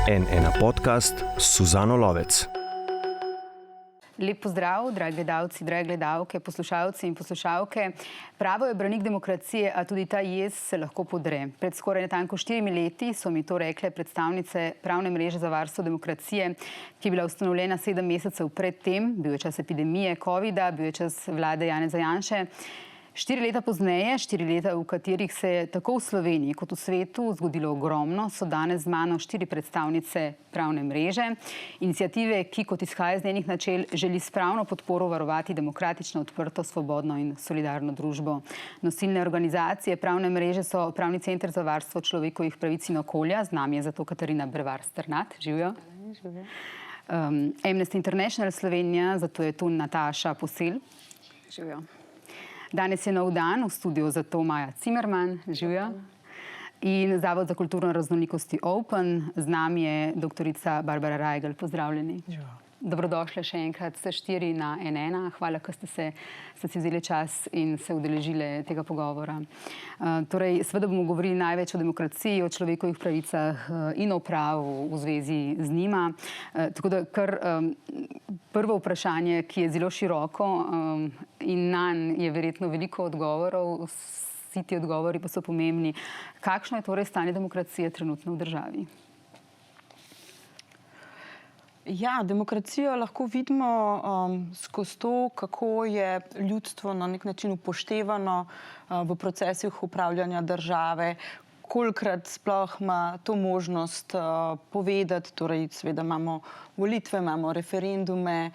NN podcast s Suzano Lovec. Lep pozdrav, dragi gledalci, drage gledalke, poslušalci in poslušalke. Pravo je branik demokracije, a tudi ta jez se lahko podre. Pred skoraj natanko 4 leti so mi to rekle predstavnice Pravne mreže za varstvo demokracije, ki je bila ustanovljena 7 mesecev pred tem. Bil je čas epidemije covida, bil je čas vlade Janeza Janše. 4 leta pozneje, 4 leta, v katerih se je tako v Sloveniji kot v svetu zgodilo ogromno, so danes z mano 4 predstavnice Pravne mreže. Iniciative, ki kot izhaja iz njenih načel, želi s pravno podporo varovati demokratično, odprto, svobodno in solidarno družbo. Nosilne organizacije Pravne mreže so Pravni center za varstvo človekovih pravic in okolja, z nami je zato Katarina Brevar Strnad, živijo. Amnesty International Slovenija, zato je tu Nataša Posel. Živijo. Danes je nov dan, v studiu zato Maja Cimerman, živijo. In Zavod za kulturno raznolikosti Open, z nami je doktorica Barbara Rajgelj, pozdravljeni. Dobrodošle še enkrat vse 4 na NN. Hvala, ker ste si vzeli čas in se udeležili tega pogovora. Torej, seveda bomo govorili največ o demokraciji, o človekovih pravicah in o pravu v zvezi z njima. Tako da kar prvo vprašanje, ki je zelo široko in nanj je verjetno veliko odgovorov, vsi ti odgovori pa so pomembni. Kakšno je torej stanje demokracije trenutno v državi? Ja, demokracijo lahko vidimo skozi to, kako je ljudstvo na nek način upoštevano v procesih upravljanja države, kolikrat sploh ima to možnost povedati, torej seveda imamo volitve, imamo referendume,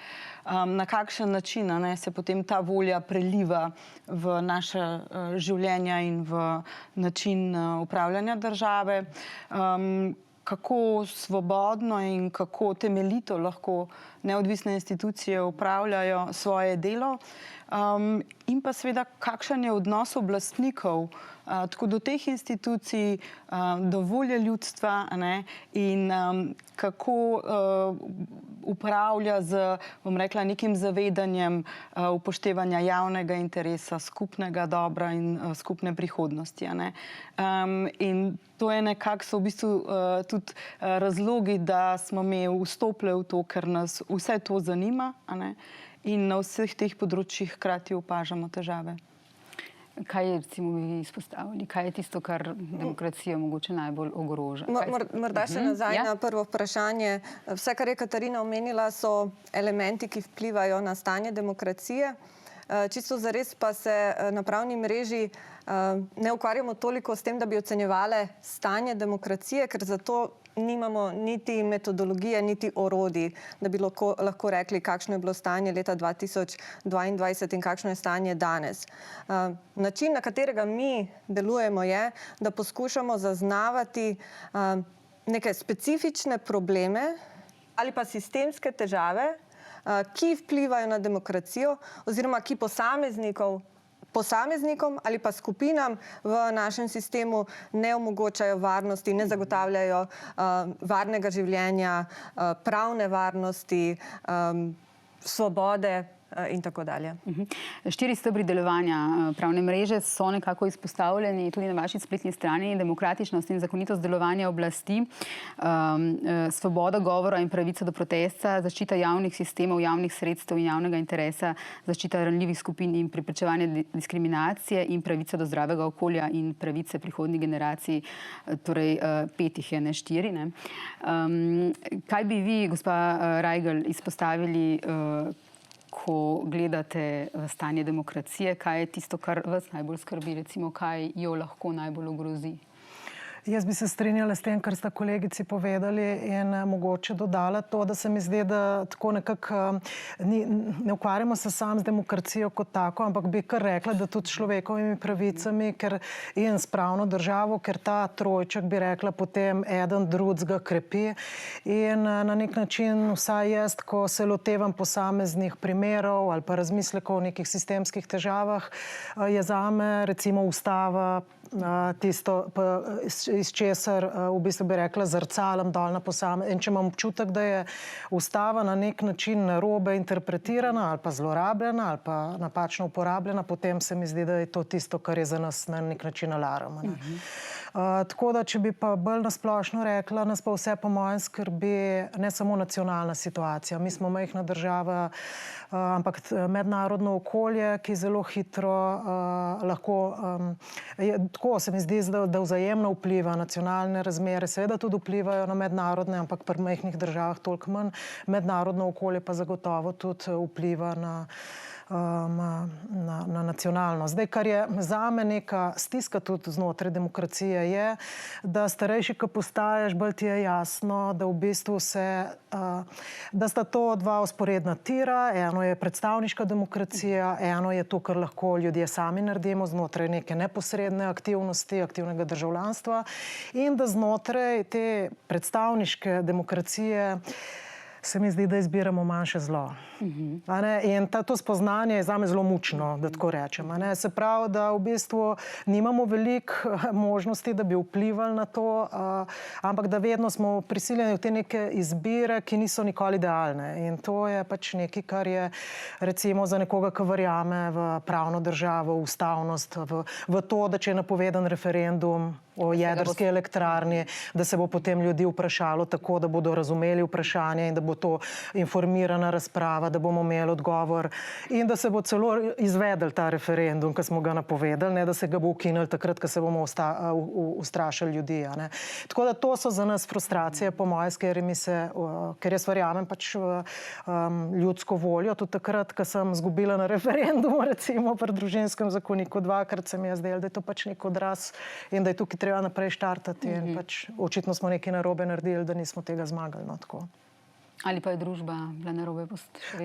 na kakšen način se potem ta volja preliva v naše življenja in v način upravljanja države. Kako svobodno in kako temeljito lahko neodvisne institucije upravljajo svoje delo in pa seveda kakšen je odnos oblastnikov tako do teh institucij, do volje ljudstva in kako upravlja z, bom rekla, nekim zavedanjem upoštevanja javnega interesa, skupnega dobra in skupne prihodnosti. In to je nekako so v bistvu tudi razlogi, da smo mi vstopili v to, ker nas vse to zanima in na vseh teh področjih hkrati opažamo težave. Kaj je, recimo, bi izpostavili? Kaj je tisto, kar demokracijo mogoče najbolj ogroža? Morda še nazaj na prvo vprašanje. Vse, kar je Katarina omenila, so elementi, ki vplivajo na stanje demokracije. Čisto zares pa se na Pravni mreži ne ukvarjamo toliko s tem, da bi ocenjevali stanje demokracije, ker zato nimamo niti metodologije, niti orodij, da bi lahko rekli, kakšno je bilo stanje leta 2022 in kakšno je stanje danes. Način, na katerega mi delujemo, je, da poskušamo zaznavati neke specifične probleme ali pa sistemske težave, ki vplivajo na demokracijo oziroma ki posameznikom ali pa skupinam v našem sistemu ne omogočajo varnosti, ne zagotavljajo varnega življenja, pravne varnosti, svobode in tako dalje. 4 stebri delovanja Pravne mreže so nekako izpostavljeni tudi na vaši spletni strani: demokratičnost in zakonitost delovanja oblasti, svoboda govora in pravica do protesta, zaščita javnih sistemov, javnih sredstev in javnega interesa, zaščita ranljivih skupin in preprečevanje diskriminacije in pravica do zdravega okolja in pravice prihodnjih generacij, torej 5 jih je, ne 4. Kaj bi vi, gospa Rajgelj, izpostavili, ko gledate stanje demokracije? Kaj je tisto, kar vas najbolj skrbi? Recimo, kaj jo lahko najbolj ogrozi? Jaz bi se strinjala s tem, kar sta kolegici povedali, in mogoče dodala to, da se mi zdi, da tako nekako ne ukvarjamo se sam z demokracijo kot tako, ampak bi kar rekla, da tudi človekovimi pravicami in s pravno državo, ker ta trojček, bi rekla, potem eden drugega krepi. In na nek način vsaj jaz, ko se lotevam posameznih primerov ali pa razmislekov o nekih sistemskih težavah, je zame recimo ustava tisto, iz česar v bistvu bi rekla zrcalem dol na posamezne. In če imam občutek, da je ustava na nek način narobe interpretirana ali pa zlorabljena ali pa napačno uporabljena, potem se mi zdi, da je to tisto, kar je za nas na nek način alarm. Tako da, če bi pa bolj nasplošno rekla, nas pa vse po mojem skrbi ne samo nacionalna situacija. Mi smo majhna država, ampak mednarodno okolje, ki zelo hitro lahko, tako se mi zdi, da vzajemno vpliva nacionalne razmere, seveda tudi vplivajo na mednarodne, ampak pri majhnih državah toliko manj. Mednarodno okolje pa zagotovo tudi vpliva na nacionalno. Zdaj, kar je zame neka stiska tudi znotraj demokracije, je, da starejši, ko postaješ, bolj ti je jasno, da v bistvu da sta to dva vzporedna tira. Eno je predstavniška demokracija, eno je to, kar lahko ljudje sami naredimo znotraj neke neposredne aktivnosti, aktivnega državljanstva, in da znotraj te predstavniške demokracije se mi zdi, da izbiramo manjše zlo. In to spoznanje je zame zelo mučno, da tako rečem. Se pravi, da v bistvu nimamo veliko možnosti, da bi vplivali na to, ampak da vedno smo prisiljeni v te neke izbire, ki niso nikoli idealne. In to je pač nekaj, kar je recimo za nekoga, ki verjame v pravno državo, v ustavnost, v to, da če je napovedan referendum o jedrski elektrarni, da se bo potem ljudi vprašalo tako, da bodo razumeli vprašanje in da bo to informirana razprava, da bomo imeli odgovor in da se bo celo izvedel ta referendum, ki smo ga napovedali, ne da se ga bo ukinili takrat, ko se bomo ustrašili ljudi. Tako da to so za nas frustracije, po moje, ker jaz verjamem pač v ljudsko voljo. Tudi takrat, ko sem izgubila na referendumu, recimo pri družinskem zakoniku, dvakrat se mi je zdelo, da je to pač nek odraz in da je tukaj treba naprej štartati. In pač očitno smo nekaj narobe naredili, da nismo tega zmagali. Tako. Ali pa je družba bila narobe?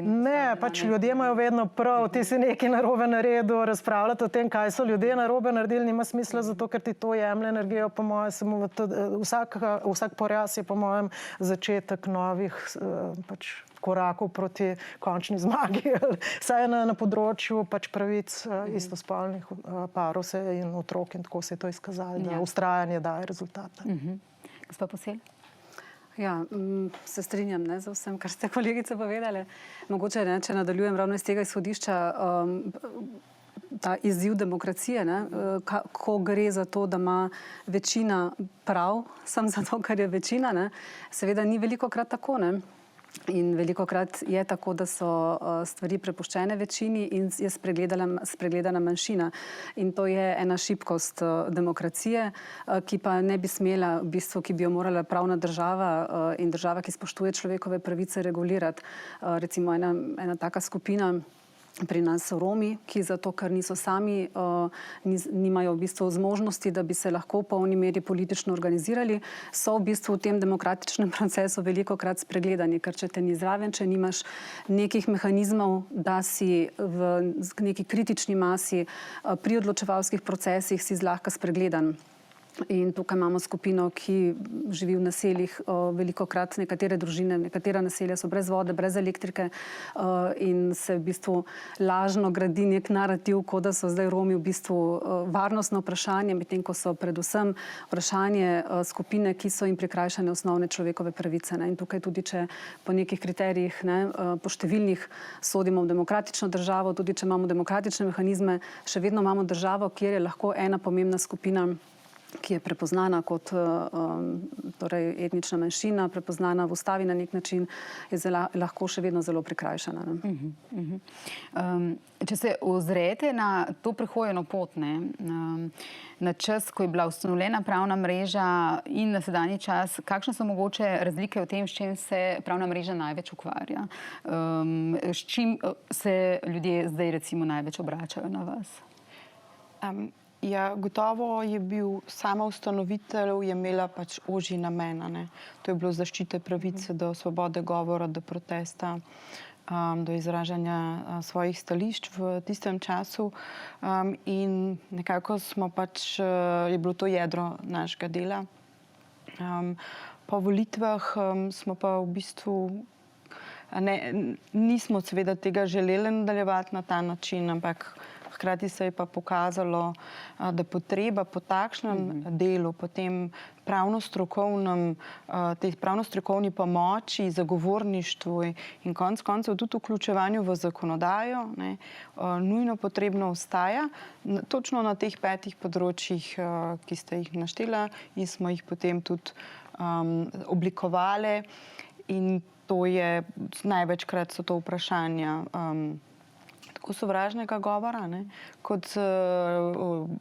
Ne, pač ljudje imajo vedno prav. Ti si nekaj narobe naredil, razpravljati o tem, kaj so ljudje narobe naredili, nima smisla, zato ker ti to jemlje energijo, po mojem. Vsak poraz je, po mojem, začetek novih pač korakov proti končni zmagi. Saj na področju pač pravic istospolnih parov in otrok in tako se je to izkazalo, da vztrajanje daje rezultate. Gospa Posel? Ja, se strinjam z vsem, kar ste kolegice povedale. Mogoče, če nadaljujem ravno iz tega izhodišča, ta izziv demokracije, ko gre za to, da ima večina prav, samo zato, ker je večina, seveda ni velikokrat tako, In velikokrat je tako, da so stvari prepuščene večini in je spregledana manjšina. In to je ena šibkost demokracije, ki pa ne bi smela, v bistvu, ki bi jo morala pravna država in država, ki spoštuje človekove pravice, regulirati. Recimo ena taka skupina pri nas so Romi, ki zato, ker niso sami, nimajo v bistvu zmožnosti, da bi se lahko v polni meri politično organizirali, so v bistvu v tem demokratičnem procesu velikokrat spregledani, ker če te ni zraven, če nimaš nekih mehanizmov, da si v neki kritični masi pri odločevalskih procesih si zlahka spregledan. In tukaj imamo skupino, ki živi v naseljih, velikokrat nekatere družine, nekatera naselja so brez vode, brez elektrike in se v bistvu lažno gradi nek narativ, kot da so zdaj Romi v bistvu varnostno vprašanje, medtem ko so predvsem vprašanje skupine, ki so jim prikrajšane osnovne človekove pravice. In tukaj tudi, če po nekih kriterijih, po številnih sodimo v demokratično državo, tudi če imamo demokratične mehanizme, še vedno imamo državo, kjer je lahko ena pomembna skupina, ki je prepoznana kot etnična manjšina, prepoznana v ustavi na nek način, je lahko še vedno zelo prikrajšana. Če se ozrete na to prehojeno pot, na čas, ko je bila ustanovljena pravna mreža in na sedanji čas, kakšne so mogoče razlike v tem, s čim se pravna mreža največ ukvarja? S čim se ljudje zdaj recimo največ obračajo na vas? Ja, gotovo je bil sama ustanovitelj, je imela pač ožji namen. To je bilo zaščite pravice do svobode govora, do protesta, do izražanja svojih stališč v tistem času. In nekako smo pač, je bilo to jedro našega dela. Po volitvah smo pa v bistvu nismo seveda tega želeli nadaljevati na ta način, ampak hkrati se je pa pokazalo, da potreba po takšnem delu, po tem tej pravno-strokovni pomoči, zagovorništvu in konec koncev tudi vključevanju v zakonodajo, nujno potrebno ostaja, točno na teh 5 področjih, ki ste jih naštela in smo jih potem tudi oblikovali. In to je, največkrat so to vprašanja tako sovražnega govora, kot,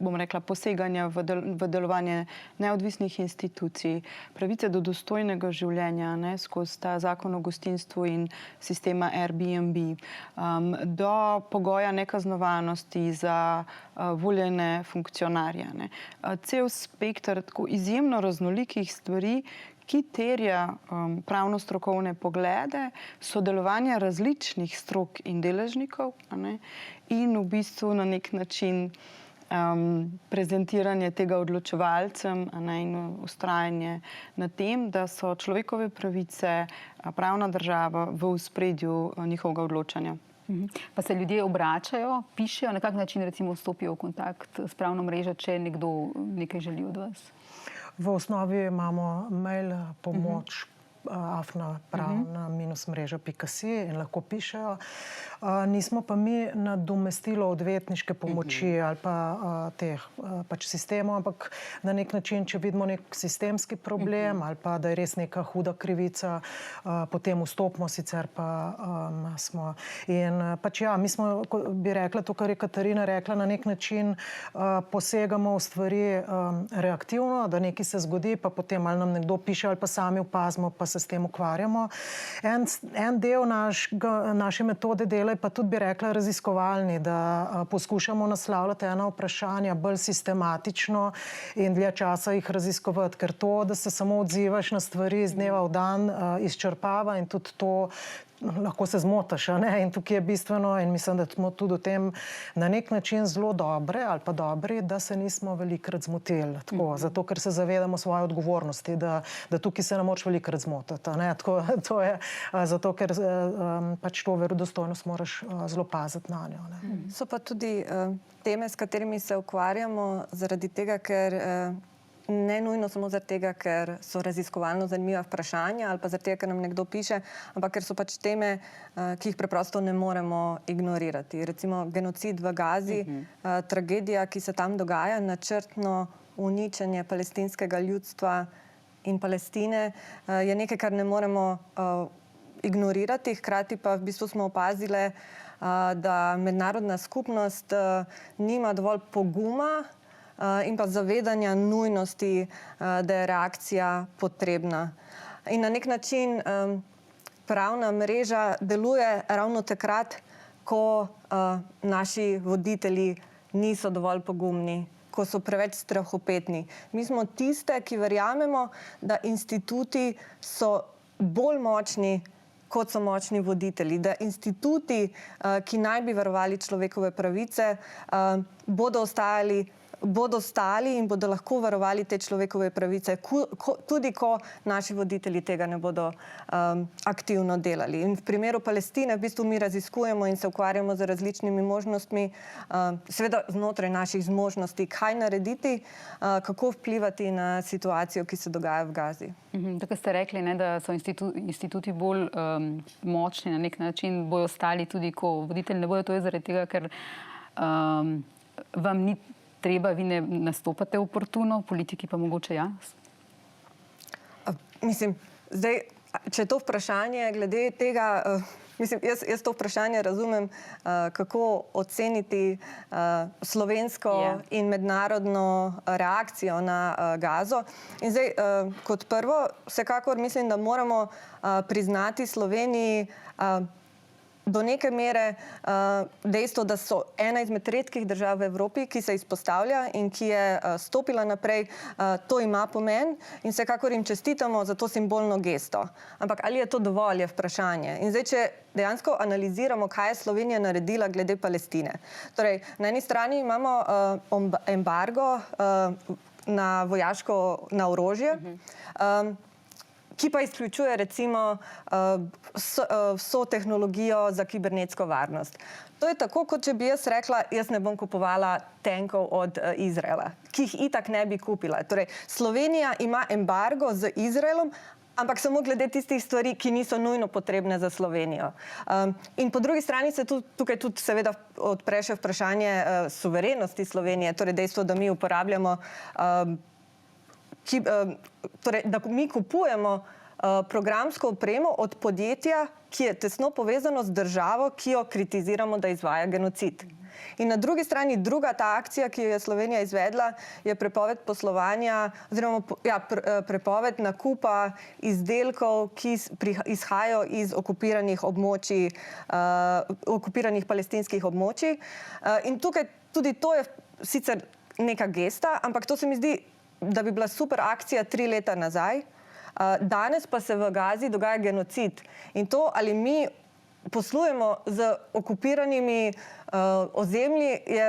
bom rekla, poseganja v delovanje neodvisnih institucij, pravice do dostojnega življenja, skozi ta zakon o gostinstvu in sistema Airbnb, do pogoja nekaznovanosti za voljene funkcionarje. Cel spekter tako izjemno raznolikih stvari, ki terja pravno-strokovne poglede, sodelovanje različnih strok in deležnikov in v bistvu na nek način prezentiranje tega odločevalcem in vztrajanje na tem, da so človekove pravice, pravna država v ospredju njihovega odločanja. Pa se ljudje obračajo, pišejo, na kak način recimo vstopijo v kontakt s pravno mrežo, če nekdo nekaj želi od vas? V osnovi imamo mail pomoč afna-pravna-mreža.si in lahko pišejo. Nismo pa mi nadomestilo odvetniške pomoči ali pa teh pač sistemov, ampak na nek način, če vidimo nek sistemski problem ali pa da je res neka huda krivica, potem vstopimo, sicer pa smo. In pač ja, mi smo, bi rekla to, kar je Katarina rekla, na nek način posegamo v stvari reaktivno, da nekaj se zgodi, pa potem ali nam nekdo piše ali pa sami opazimo, pa se s tem ukvarjamo. En del naše metode dela je pa tudi, bi rekla, raziskovalni, da poskušamo naslavljati ena vprašanja bolj sistematično in dlje časa jih raziskovati, ker to, da se samo odzivaš na stvari iz dneva v dan, izčrpava in tudi to lahko se zmotaš, in tukaj je bistveno in mislim, da smo tudi v tem na nek način zelo dobri, da se nismo velikrat zmotili. Zato, ker se zavedamo svoje odgovornosti, da tukaj se ne moraš velikrat zmotiti. To je zato, ker pač to verodostojnost moraš zelo paziti na njo. So pa tudi teme, s katerimi se ukvarjamo, zaradi tega, ker ne nujno samo zaradi tega, ker so raziskovalno zanimiva vprašanja ali pa zaradi tega, ker nam nekdo piše, ampak ker so pač teme, ki jih preprosto ne moremo ignorirati. Recimo genocid v Gazi, tragedija, ki se tam dogaja, načrtno uničenje palestinskega ljudstva in Palestine, je nekaj, kar ne moremo ignorirati. Hkrati pa v bistvu smo opazili, da mednarodna skupnost nima dovolj poguma in pa zavedanja nujnosti, da je reakcija potrebna. In na nek način pravna mreža deluje ravno takrat, ko naši voditelji niso dovolj pogumni, ko so preveč strahopetni. Mi smo tiste, ki verjamemo, da instituti so bolj močni, kot so močni voditelji, da instituti, ki naj bi varovali človekove pravice, bodo stali in bodo lahko varovali te človekove pravice, tudi ko naši voditelji tega ne bodo aktivno delali. In v primeru Palestine v bistvu mi raziskujemo in se ukvarjamo z različnimi možnostmi, seveda znotraj naših zmožnosti, kaj narediti, kako vplivati na situacijo, ki se dogaja v Gazi. Tako ste rekli, da so instituti bolj močni na nek način, bojo stali tudi, ko voditelji ne bojo. To je zaradi tega, ker vam ni treba, vi ne nastopate oportuno, politiki pa mogoče ja? Mislim, zdaj, če je to vprašanje glede tega, jaz to vprašanje razumem, kako oceniti slovensko in mednarodno reakcijo na Gazo. In zdaj, kot prvo, vsekakor mislim, da moramo priznati Sloveniji do neke mere dejstvo, da so ena izmed redkih držav v Evropi, ki se izpostavlja in ki je stopila naprej, to ima pomen in vsekakor jim čestitamo za to simbolno gesto. Ampak ali je to dovolj, je vprašanje. In zdaj, če dejansko analiziramo, kaj je Slovenija naredila glede Palestine. Torej, na eni strani imamo embargo na orožje. ki pa izključuje recimo vso tehnologijo za kibernetsko varnost. To je tako, kot če bi jaz rekla, jaz ne bom kupovala tenkov od Izraela, ki jih itak ne bi kupila. Torej, Slovenija ima embargo z Izraelom, ampak samo glede tistih stvari, ki niso nujno potrebne za Slovenijo. In po drugi strani se tukaj tudi seveda odpre še vprašanje suverenosti Slovenije, torej dejstvo, da mi uporabljamo, torej, da mi kupujemo programsko opremo od podjetja, ki je tesno povezano z državo, ki jo kritiziramo, da izvaja genocid. In na drugi strani druga ta akcija, ki jo je Slovenija izvedla, je prepoved poslovanja oziroma prepoved nakupa izdelkov, ki izhajajo iz okupiranih območij, okupiranih palestinskih območij. In tukaj tudi to je sicer neka gesta, ampak to se mi zdi, da bi bila super akcija 3 leta nazaj. Danes pa se v Gazi dogaja genocid. In to, ali mi poslujemo z okupiranimi ozemlji, je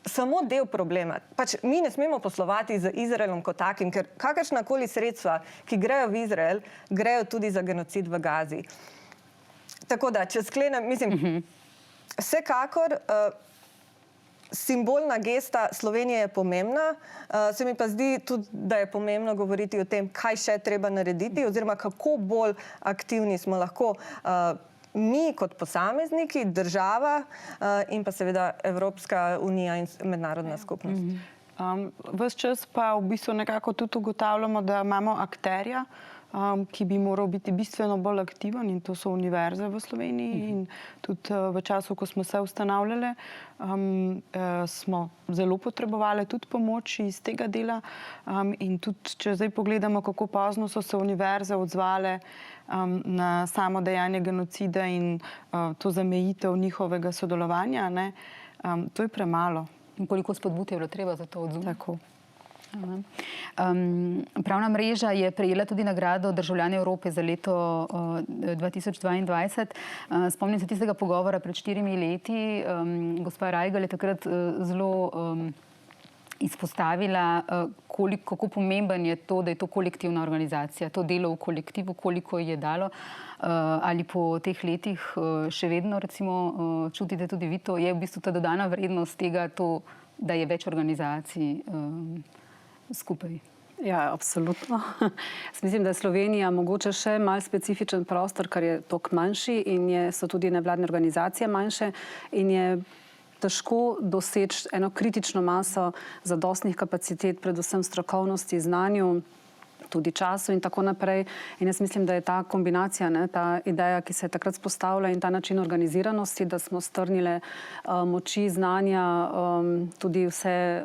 samo del problema. Pač mi ne smemo poslovati z Izraelom kot takim, ker kakršnakoli sredstva, ki grejo v Izrael, grejo tudi za genocid v Gazi. Tako da, če sklenem, mislim, vsekakor simbolna gesta Slovenije je pomembna. Se mi pa zdi tudi, da je pomembno govoriti o tem, kaj še treba narediti oziroma kako bolj aktivni smo lahko mi kot posamezniki, država in pa seveda Evropska unija in mednarodna skupnost. Ves čas pa v bistvu nekako tudi ugotavljamo, da imamo akterja, ki bi moral biti bistveno bolj aktiven, in to so univerze v Sloveniji. In tudi v času, ko smo se ustanavljali, smo zelo potrebovali tudi pomoč iz tega dela. In tudi, če zdaj pogledamo, kako pozno so se univerze odzvale na samo dejanje genocida in to zamejitev njihovega sodelovanja, ne, to je premalo. In koliko spodbud je bilo treba za to odzvati? Tako. Pravna mreža je prejela tudi nagrado Državljani Evrope za leto 2022. Spomnim se tistega pogovora pred 4 leti. Gospa Rajgel je takrat zelo izpostavila, kako pomemben je to, da je to kolektivna organizacija, to delo v kolektivu, koliko je dalo. Ali po teh letih še vedno recimo čutite tudi vi to? Je v bistvu ta dodana vrednost tega to, da je več organizacij skupaj? Ja, absolutno. Mislim, da je Slovenija mogoče še malo specifičen prostor, ker je toliko manjši in so tudi nevladne organizacije manjše in je težko doseči eno kritično maso zadostnih kapacitet, predvsem strokovnosti, znanju, tudi času in tako naprej. In jaz mislim, da je ta kombinacija, ta ideja, ki se je takrat spostavila in ta način organiziranosti, da smo strnile moči, znanja, tudi vse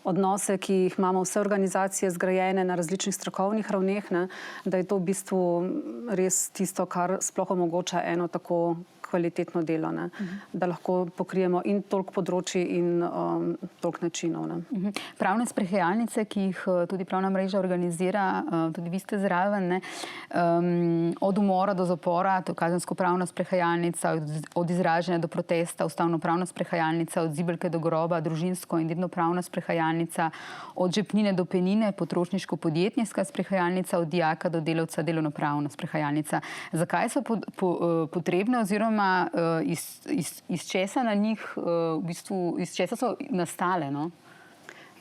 odnose, ki jih imamo vse organizacije zgrajene na različnih strokovnih ravneh, da je to v bistvu res tisto, kar sploh omogoča eno tako kvalitetno delo, da lahko pokrijemo in toliko področji in toliko načinov. Pravne sprehajalnice, ki jih tudi pravna mreža organizira, tudi vi ste zraven, od umora do zapora, to je kazensko-pravna sprehajalnica, od izražanja do protesta, ustavno-pravna sprehajalnica, od zibelke do groba, družinsko in dednopravna sprehajalnica, od žepnine do penine, potrošniško-podjetniška sprehajalnica, od dijaka do delavca, delovnopravna sprehajalnica. Zakaj so potrebne oziroma iz česa na njih, v bistvu, iz česa so nastale?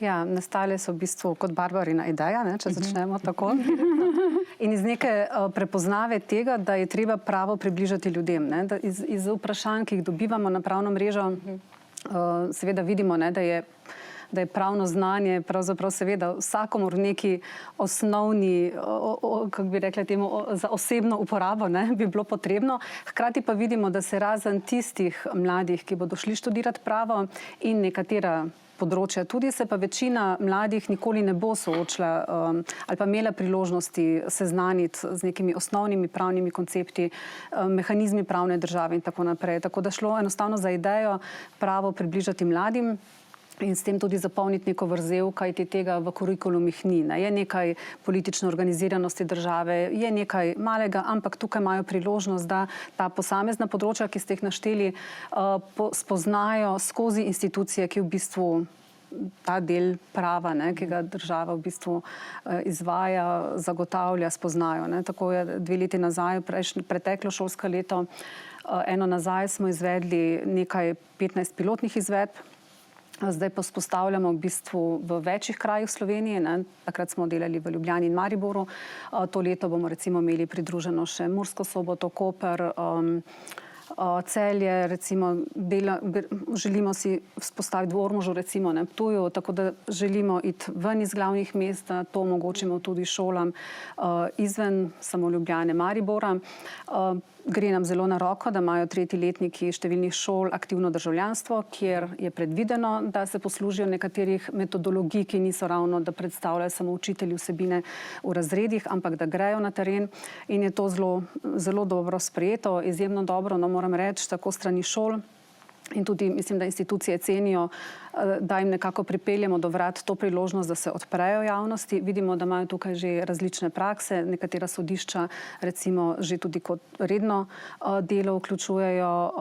Ja, nastale so v bistvu kot Barbarina ideja, če začnemo tako. In iz neke prepoznave tega, da je treba pravo približati ljudem. Iz vprašanj, ki jih dobivamo na pravno mrežo, seveda vidimo, da je pravno znanje pravzaprav seveda vsakomur neki osnovni, kako bi rekla temu, za osebno uporabo bi bilo potrebno. Hkrati pa vidimo, da se razen tistih mladih, ki bodo šli študirati pravo in nekatera področja tudi, se pa večina mladih nikoli ne bo soočila ali pa imela priložnosti seznaniti z nekimi osnovnimi pravnimi koncepti, mehanizmi pravne države in tako naprej. Tako da šlo enostavno za idejo pravo približati mladim in s tem tudi zapolniti neko vrzel, kajti tega v kurikulumih ni. Je nekaj politične organiziranosti države, je nekaj malega, ampak tukaj imajo priložnost, da ta posamezna področja, ki ste jih našteli, spoznajo skozi institucije, ki v bistvu ta del prava, ne, ki ga država v bistvu izvaja, zagotavlja, spoznajo. Ne. Tako je 2 leti nazaj, preteklo šolsko leto, eno nazaj smo izvedli nekaj 15 pilotnih izvedb. Zdaj pa vzpostavljamo v bistvu v večjih krajih Slovenije. Ne. Takrat smo delali v Ljubljani in Mariboru. To leto bomo recimo imeli pridruženo še Mursko Soboto, Koper, Celje, recimo želimo si vzpostaviti v Ormožu, recimo na Ptuju, tako da želimo iti ven iz glavnih mest, da to omogočimo tudi šolam izven samo Ljubljane, Maribora. Gre nam zelo na roko, da imajo 3. letniki številnih šol aktivno državljanstvo, kjer je predvideno, da se poslužijo nekaterih metodologij, ki niso ravno, da predstavljajo samo učitelji vsebine v razredih, ampak da grejo na teren, in je to zelo dobro sprejeto, izjemno dobro, no moram reči, tako strani šol. In tudi mislim, da institucije cenijo, da jim nekako pripeljemo do vrat to priložnost, da se odprejo javnosti. Vidimo, da imajo tukaj že različne prakse, nekatera sodišča recimo že tudi kot redno delo vključujejo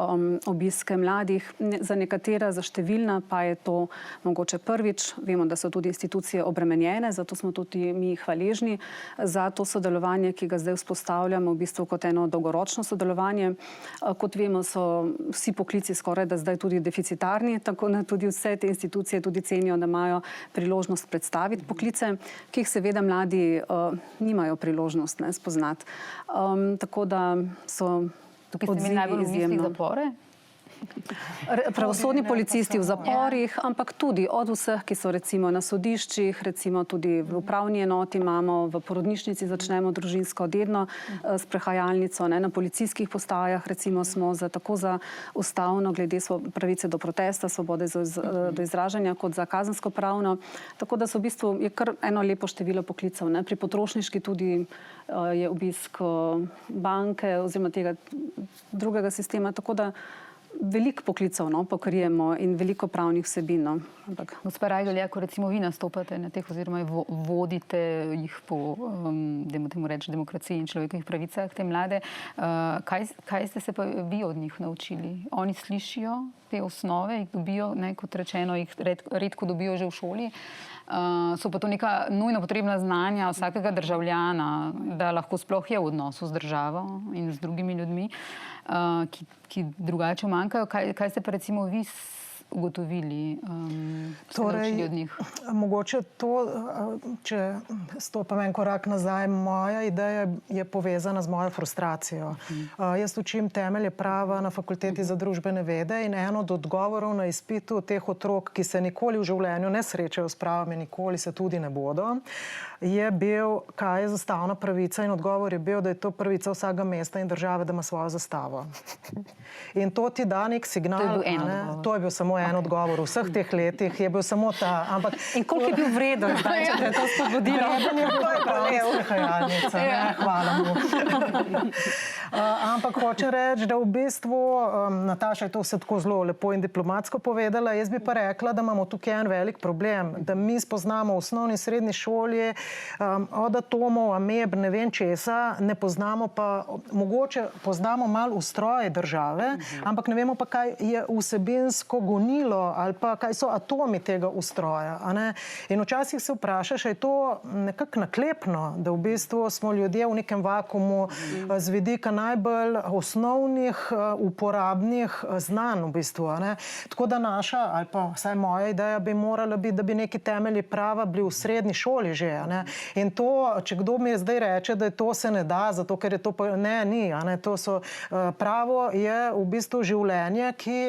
obiske mladih. Za nekatera, za številna pa je to mogoče prvič. Vemo, da so tudi institucije obremenjene, zato smo tudi mi hvaležni za to sodelovanje, ki ga zdaj vzpostavljamo v bistvu kot eno dolgoročno sodelovanje. Kot vemo, so vsi poklici skoraj da zdaj tudi deficitarni, tako da tudi vse te institucije tudi cenijo, da imajo priložnost predstaviti poklice, ki jih seveda mladi nimajo priložnost spoznati. Tako da so odzivi izjemno. Zapore? Pravosodni policisti v zaporih, ampak tudi od vseh, ki so recimo na sodiščih, recimo tudi v upravni enoti imamo, v porodnišnici začnemo družinsko dedno sprehajalnico, na policijskih postajah recimo smo tako za ustavno glede pravice do protesta, svobode do izražanja, kot za kazensko pravno. Tako da so v bistvu je kar eno lepo število poklicev. Pri potrošniški tudi je obisk banke oziroma tega drugega sistema, tako da veliko poklicev pokrijemo in veliko pravnih vsebin. Gospa Rajgelj, ko recimo vi nastopate na teh oziroma vodite jih po demokraciji in človekovih pravicah, te mlade, kaj ste se pa vi od njih naučili? Oni slišijo te osnove, jih dobijo, kot rečeno, jih redko dobijo že v šoli. So pa to neka nujno potrebna znanja vsakega državljana, da lahko sploh je v odnosu z državo in z drugimi ljudmi, ki drugače manjkajo. Kaj ste pa recimo vi ugotovili, naučili od njih? Mogoče to, če stopam en korak nazaj, moja ideja je povezana z mojo frustracijo. Jaz učim temelje prava na Fakulteti za družbene vede in eno od odgovorov na izpitu teh otrok, ki se nikoli v življenju ne srečajo s pravami, nikoli se tudi ne bodo, je bil, kaj je zastavna pravica, in odgovor je bil, da je to pravica vsakega mesta in države, da ima svojo zastavo. In to ti da nek signal. To je bil samo en odgovor. V vseh teh letih je bil samo ta. In koliko je bil vreden, če te je to spodbudilo? To je prav sprehajalnica. Hvala mu. Ampak hočem reči, da v bistvu, Nataša je to vse tako zelo lepo in diplomatsko povedala, jaz bi pa rekla, da imamo tukaj en velik problem, da mi spoznamo v osnovni in srednji šoli od atomov, ameb, ne vem česa, ne poznamo pa, mogoče poznamo malo ustroj države, ampak ne vemo pa, kaj je vsebinsko gonilo ali pa kaj so atomi tega ustroja. In včasih se vprašaš, je to nekako naklepno, da v bistvu smo ljudje v nekem vakuumu z vidika najbolj osnovnih, uporabnih znanj v bistvu. Tako da naša, ali pa vsaj moja ideja bi morala biti, da bi neki temelji prava bili v srednji šoli že. In to, če kdo mi zdaj reče, da to se ne da, zato ker je to ni. To so, pravo je v bistvu življenje, ki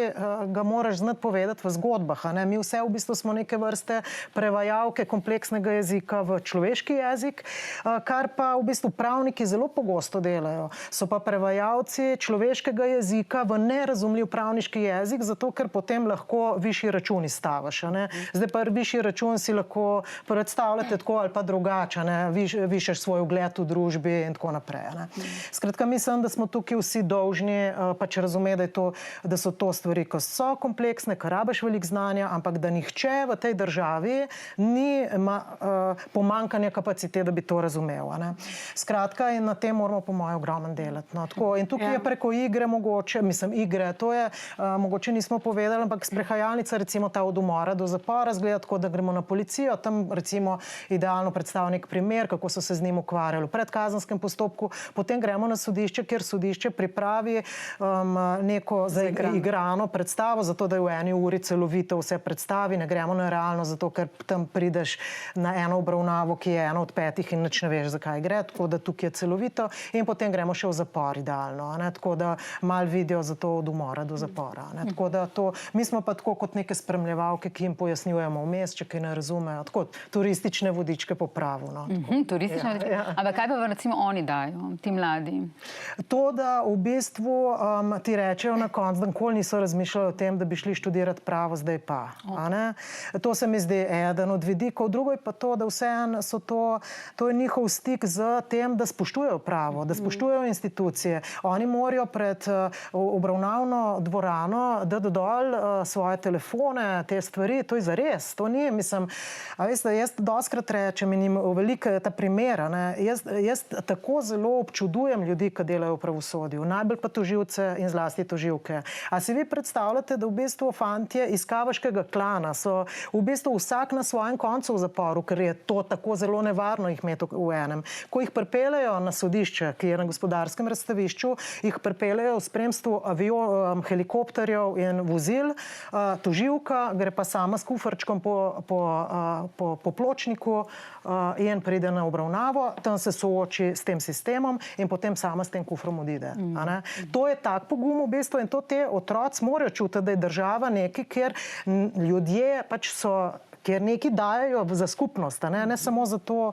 ga moraš znati povedati v zgodbah. Mi vse v bistvu smo neke vrste prevajalke kompleksnega jezika v človeški jezik, kar pa v bistvu pravniki zelo pogosto delajo. So pa prevajalci človeškega jezika v nerazumljiv pravniški jezik, zato ker potem lahko višji račun izstaviš. Zdaj pa višji račun si lahko predstavljate tako ali pa drugače, višeš svoj ugled v družbi in tako naprej. Skratka, mislim, da smo tukaj vsi dolžni pač razumeti, da so to stvari, ko so kompleksne, ko rabiš veliko znanja, ampak da nihče v tej državi ni pomanjkanja kapacitet, da bi to razumel. razumel. A ne? Skratka, in na tem moramo po mojem ogromno delati. No, tako. In tukaj je preko igre mogoče, igre, to je, mogoče nismo povedali, ampak sprehajalnica, recimo ta od umora do zapora, zgleda tako, da gremo na policijo, tam recimo idealno predstavnik primer, kako so se z njim ukvarjali v predkazenskem postopku, potem gremo na sodišče, kjer sodišče pripravi neko igrano predstavo, zato da je v eni uri celovito vse predstavi, ne gremo na realno, zato ker tam prideš na eno obravnavo, ki je ena od 5 in nič ne veš, zakaj gre, tako da tukaj je celovito in potem gremo še v zapor idealno, ne? Tako da malo vidijo za to od umora do zapora. Ne? Tako da to, mi smo pa tako kot neke spremljevalke, ki jim pojasnjujemo vmes, če kaj ne razumejo, tako turistične vodičke po pravu. No? Turistične vodičke? Ampak kaj pa recimo oni dajo, ti mladi? To, da v bistvu ti rečejo na koncu, da nikoli niso razmišljali o tem, da bi šli študirati pravo, zdaj pa. To se mi zdi eden od vidikov. Drugo je pa to, da vseeno so to je njihov stik z tem, da spoštujejo pravo, da spoštujejo institucije. Oni morajo pred obravnavno dvorano dati dol svoje telefone, te stvari, to je zares, to ni, a veste, jaz dostikrat rečem in jim velike ta primera, jaz tako zelo občudujem ljudi, ki delajo v pravosodju, najbolj pa tožilce in zlasti tožilke. A si vi predstavljate, da v bistvu fantje iz kavaškega klana so v bistvu vsak na svojem koncu v zaporu, ker je to tako zelo nevarno jih imeti v enem. Ko jih pripeljejo na sodišče, ki je na Gospodarskem razstavišču, jih pripeljejo v spremstvu helikopterjev in vozil, tožilka gre pa sama s kufrčkom po pločniku in pride na obravnavo, tam se sooči s tem sistemom in potem sama s tem kufrom odide. To je tak pogum v bistvu in to te otroci morajo čutiti, da je država nekaj, kjer ljudje pač so, kjer nekaj dajajo za skupnost, ne samo za to,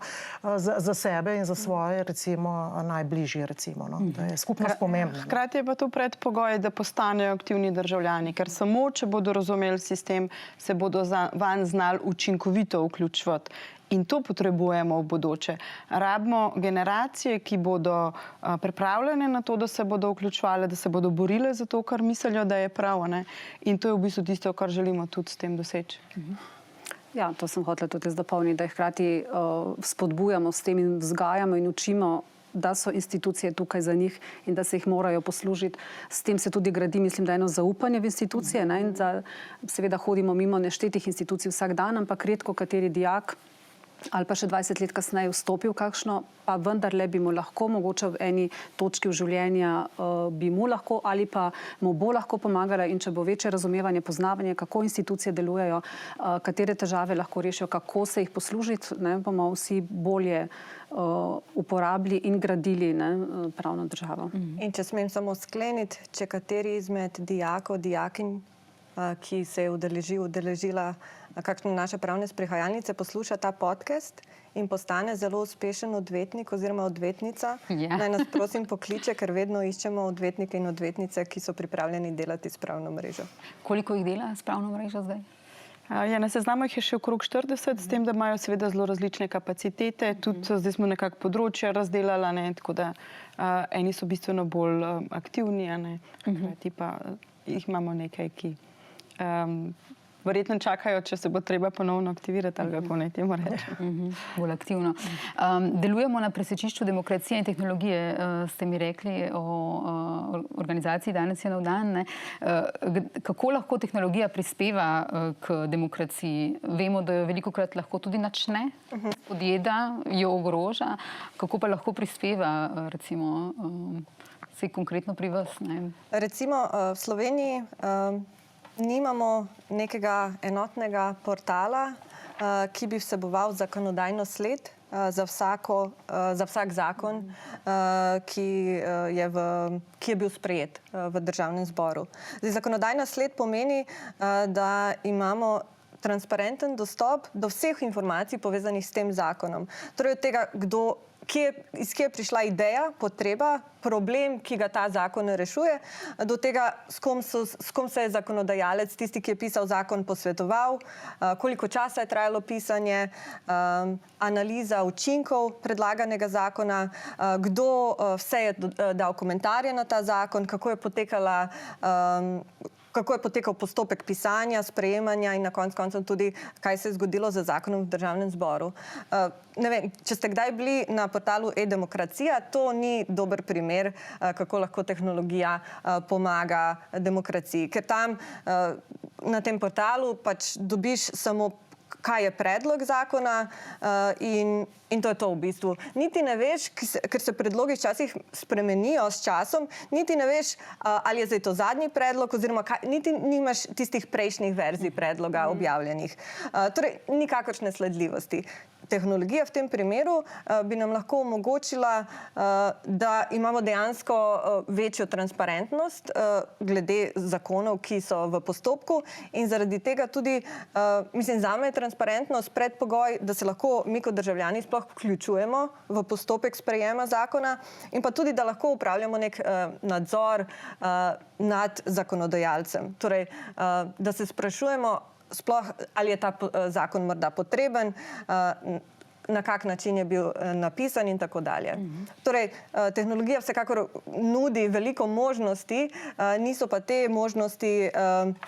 za sebe in za svoje, recimo, najbližje, recimo, no. Da je skupnost pomembna. Hkrati je pa to predpogoj, da postanejo aktivni državljani, ker samo, če bodo razumeli sistem, se bodo vanj znali učinkovito vključevati. In to potrebujemo v bodoče. Rabimo generacije, ki bodo pripravljene na to, da se bodo vključevali, da se bodo borile za to, kar mislijo, da je prav. Ne? In to je v bistvu tisto, kar želimo tudi s tem doseči. Ja, to sem hotela tudi dopolniti, da hkrati spodbujamo s tem in vzgajamo in učimo, da so institucije tukaj za njih in da se jih morajo poslužiti. S tem se tudi gradi, mislim, da eno zaupanje v institucije, ne? In da seveda hodimo mimo neštetih institucij vsak dan, ampak redko kateri dijak ali pa še 20 let kasneje vstopil kakšno, pa vendarle bi mu lahko mogoče v eni točki v življenja bi mu lahko ali pa mu bo lahko pomagala in če bo večje razumevanje, poznavanje, kako institucije delujejo, katere težave lahko rešijo, kako se jih poslužiti, ne, bomo vsi bolje uporabili in gradili, ne, pravno državo. In če smem samo skleniti, če kateri izmed dijakov, dijakinj, ki se je udeležila kakšne naše pravne sprehajalnice, posluša ta podcast in postane zelo uspešen odvetnik oziroma odvetnica, naj nas prosim pokliče, ker vedno iščemo odvetnike in odvetnice, ki so pripravljeni delati s pravno mrežo. Koliko jih dela s pravno mrežo zdaj? Ja, na seznamu jih je še okrog 40, s tem, da imajo seveda zelo različne kapacitete, tudi zdaj smo nekako področja razdelala, ne, tako da eni so bistveno bolj aktivni, ne, hkrati pa jih imamo nekaj, ki verjetno čakajo, če se bo treba ponovno aktivirati, ali kako naj temu rečem. Bolj aktivno. Delujemo na presečišču demokracije in tehnologije, ste mi rekli o organizaciji Danes je nov dan. Ne? Kako lahko tehnologija prispeva k demokraciji? Vemo, da jo velikokrat lahko tudi načne, podjeda, jo ogroža. Kako pa lahko prispeva, recimo, vse konkretno pri vas? Ne? Recimo v Sloveniji nimamo nekega enotnega portala, ki bi vseboval zakonodajno sled za vsak zakon, ki je bil sprejet v Državnem zboru. Zdaj, zakonodajna sled pomeni, da imamo transparenten dostop do vseh informacij povezanih s tem zakonom. Torej od tega, iz kje je prišla ideja, potreba, problem, ki ga ta zakon rešuje, do tega, s kom se je zakonodajalec, tisti, ki je pisal zakon, posvetoval, koliko časa je trajalo pisanje, analiza učinkov predlaganega zakona, kdo vse je dal komentarje na ta zakon, kako je potekala kako je potekal postopek pisanja, sprejemanja in na koncu tudi, kaj se je zgodilo z zakonom v Državnem zboru. Ne vem, če ste kdaj bili na portalu e-demokracija, to ni dober primer, kako lahko tehnologija pomaga demokraciji. Ker tam na tem portalu pač dobiš samo, kaj je predlog zakona in to je to v bistvu. Niti ne veš, ker se predlogi včasih spremenijo s časom, niti ne veš, ali je zdaj to zadnji predlog oziroma niti nimaš tistih prejšnjih verzij predloga objavljenih. Torej, nikakršne sledljivosti. Tehnologija v tem primeru bi nam lahko omogočila, da imamo dejansko večjo transparentnost glede zakonov, ki so v postopku in zaradi tega tudi, mislim, zame je transparentnost predpogoj, da se lahko mi kot državljani sploh vključujemo v postopek sprejema zakona in pa tudi, da lahko upravljamo nek nadzor nad zakonodajalcem. Torej, da se sprašujemo, sploh, ali je ta zakon morda potreben, na kak način je bil napisan in tako dalje. Torej, tehnologija vsekakor nudi veliko možnosti, niso pa te možnosti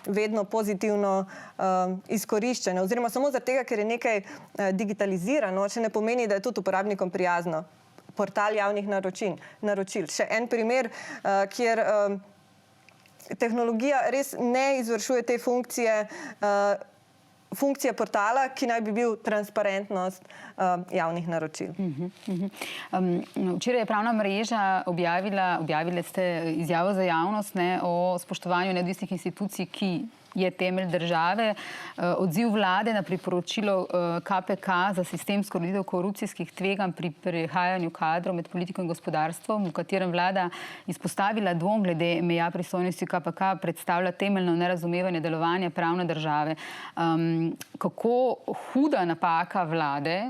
vedno pozitivno izkoriščene. Oziroma samo zaradi tega, ker je nekaj digitalizirano, še ne pomeni, da je tudi uporabnikom prijazno. Portal javnih naročil. Še en primer, kjer tehnologija res ne izvršuje te funkcije portala, ki naj bi bil transparentnost javnih naročil. Včeraj je Pravna mreža objavili ste izjavo za javnost o spoštovanju neodvisnih institucij, ki je temelj države. Odziv vlade na priporočilo KPK za sistemsko ureditev korupcijskih tveganj pri prehajanju kadrov med politiko in gospodarstvom, v katerem vlada izpostavila dvom glede meja pristojnosti KPK, predstavlja temeljno nerazumevanje delovanja pravne države. Kako huda napaka vlade,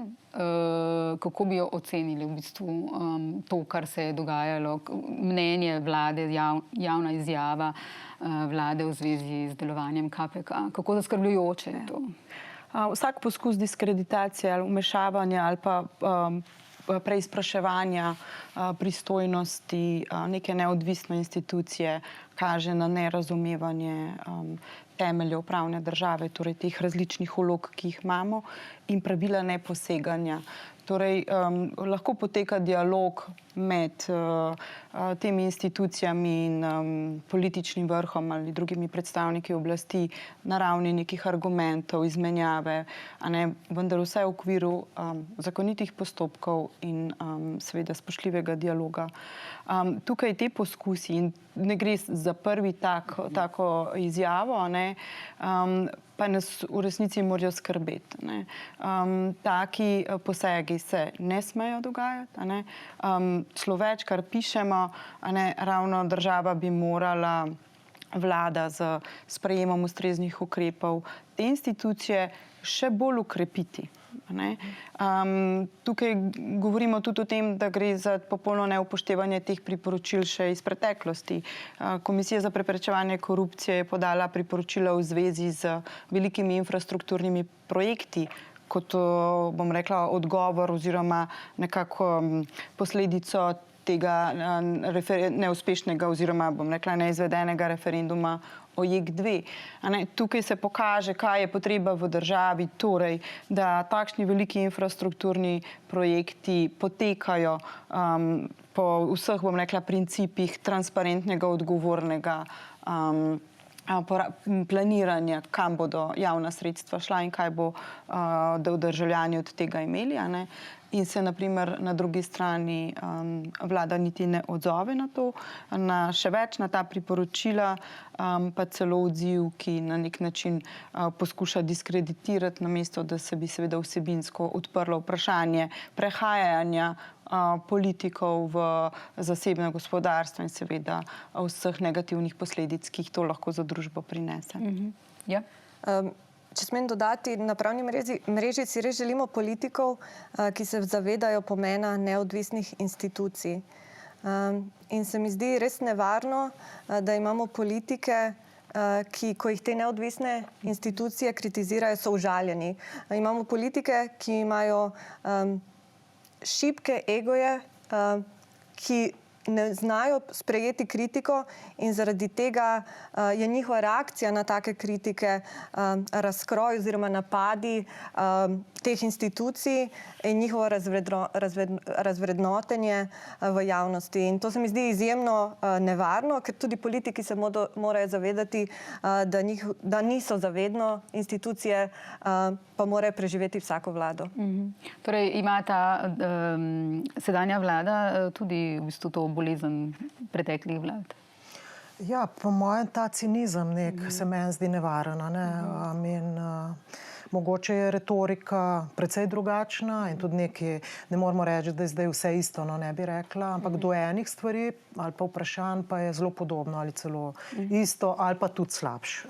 kako bi jo ocenili v bistvu to, kar se je dogajalo, mnenje vlade, javna izjava vlade v zvezi z delovanjem KPK? Kako zaskrbljujoče je to? Vsak poskus diskreditacije ali vmešavanja ali pa preizpraševanja pristojnosti neke neodvisne institucije kaže na nerazumevanje temeljev pravne države, torej teh različnih vlog, ki jih imamo, in pravila neposeganja. Torej, lahko poteka dialog med temi institucijami in političnim vrhom ali drugimi predstavniki oblasti na ravni nekih argumentov, izmenjave, vendar vse v okviru zakonitih postopkov in seveda spoštljivega dialoga. Tukaj te poskusi, in ne gre za prvi tako izjavo, pa nas v resnici morajo skrbeti. Taki posegi se ne smejo dogajati. Človeč, kar pišemo, ravno država bi morala, vlada z sprejemom ustreznih ukrepov, te institucije še bolj ukrepiti. Tukaj govorimo tudi o tem, da gre za popolno neupoštevanje teh priporočil še iz preteklosti. Komisija za preprečevanje korupcije je podala priporočila v zvezi z velikimi infrastrukturnimi projekti, kot, bom rekla, odgovor oziroma nekako posledico tega neuspešnega oziroma, bom rekla, neizvedenega referenduma o JEK2. Tukaj se pokaže, kaj je potreba v državi, torej, da takšni veliki infrastrukturni projekti potekajo po vseh, bom rekla, principih transparentnega, odgovornega planiranja, kam bodo javna sredstva šla in kaj bo državljani od tega imeli. In se, naprimer, na drugi strani vlada niti ne odzove na to, še več na ta priporočila, pa celo odziv, ki na nek način poskuša diskreditirati, namesto da se bi seveda vsebinsko odprlo vprašanje prehajanja politikov v zasebno gospodarstvo in seveda vseh negativnih posledic, ki jih to lahko za družbo prinese. Ja. Če smem dodati, na Pravni mreži si res želimo politikov, ki se zavedajo pomena neodvisnih institucij. In se mi zdi res nevarno, da imamo politike, ki, ko jih te neodvisne institucije kritizirajo, so užaljeni. Imamo politike, ki imajo šibke egoje, ki ne znajo sprejeti kritiko in zaradi tega je njihova reakcija na take kritike razkroj oziroma napadi teh institucij in njihovo razvrednotenje v javnosti. In to se mi zdi izjemno nevarno, ker tudi politiki se morajo zavedati, da niso zavedno institucije, pa morajo preživeti vsako vlado. Torej ima ta sedanja vlada tudi v bistvu to bolezen preteklih vlad? Ja, po mojem ta cinizem se meni zdi nevaren. Mogoče je retorika precej drugačna in tudi nekaj, ne moramo reči, da je zdaj vse isto, ne bi rekla, ampak do enih stvari ali pa vprašanj pa je zelo podobno ali celo isto ali pa tudi slabš.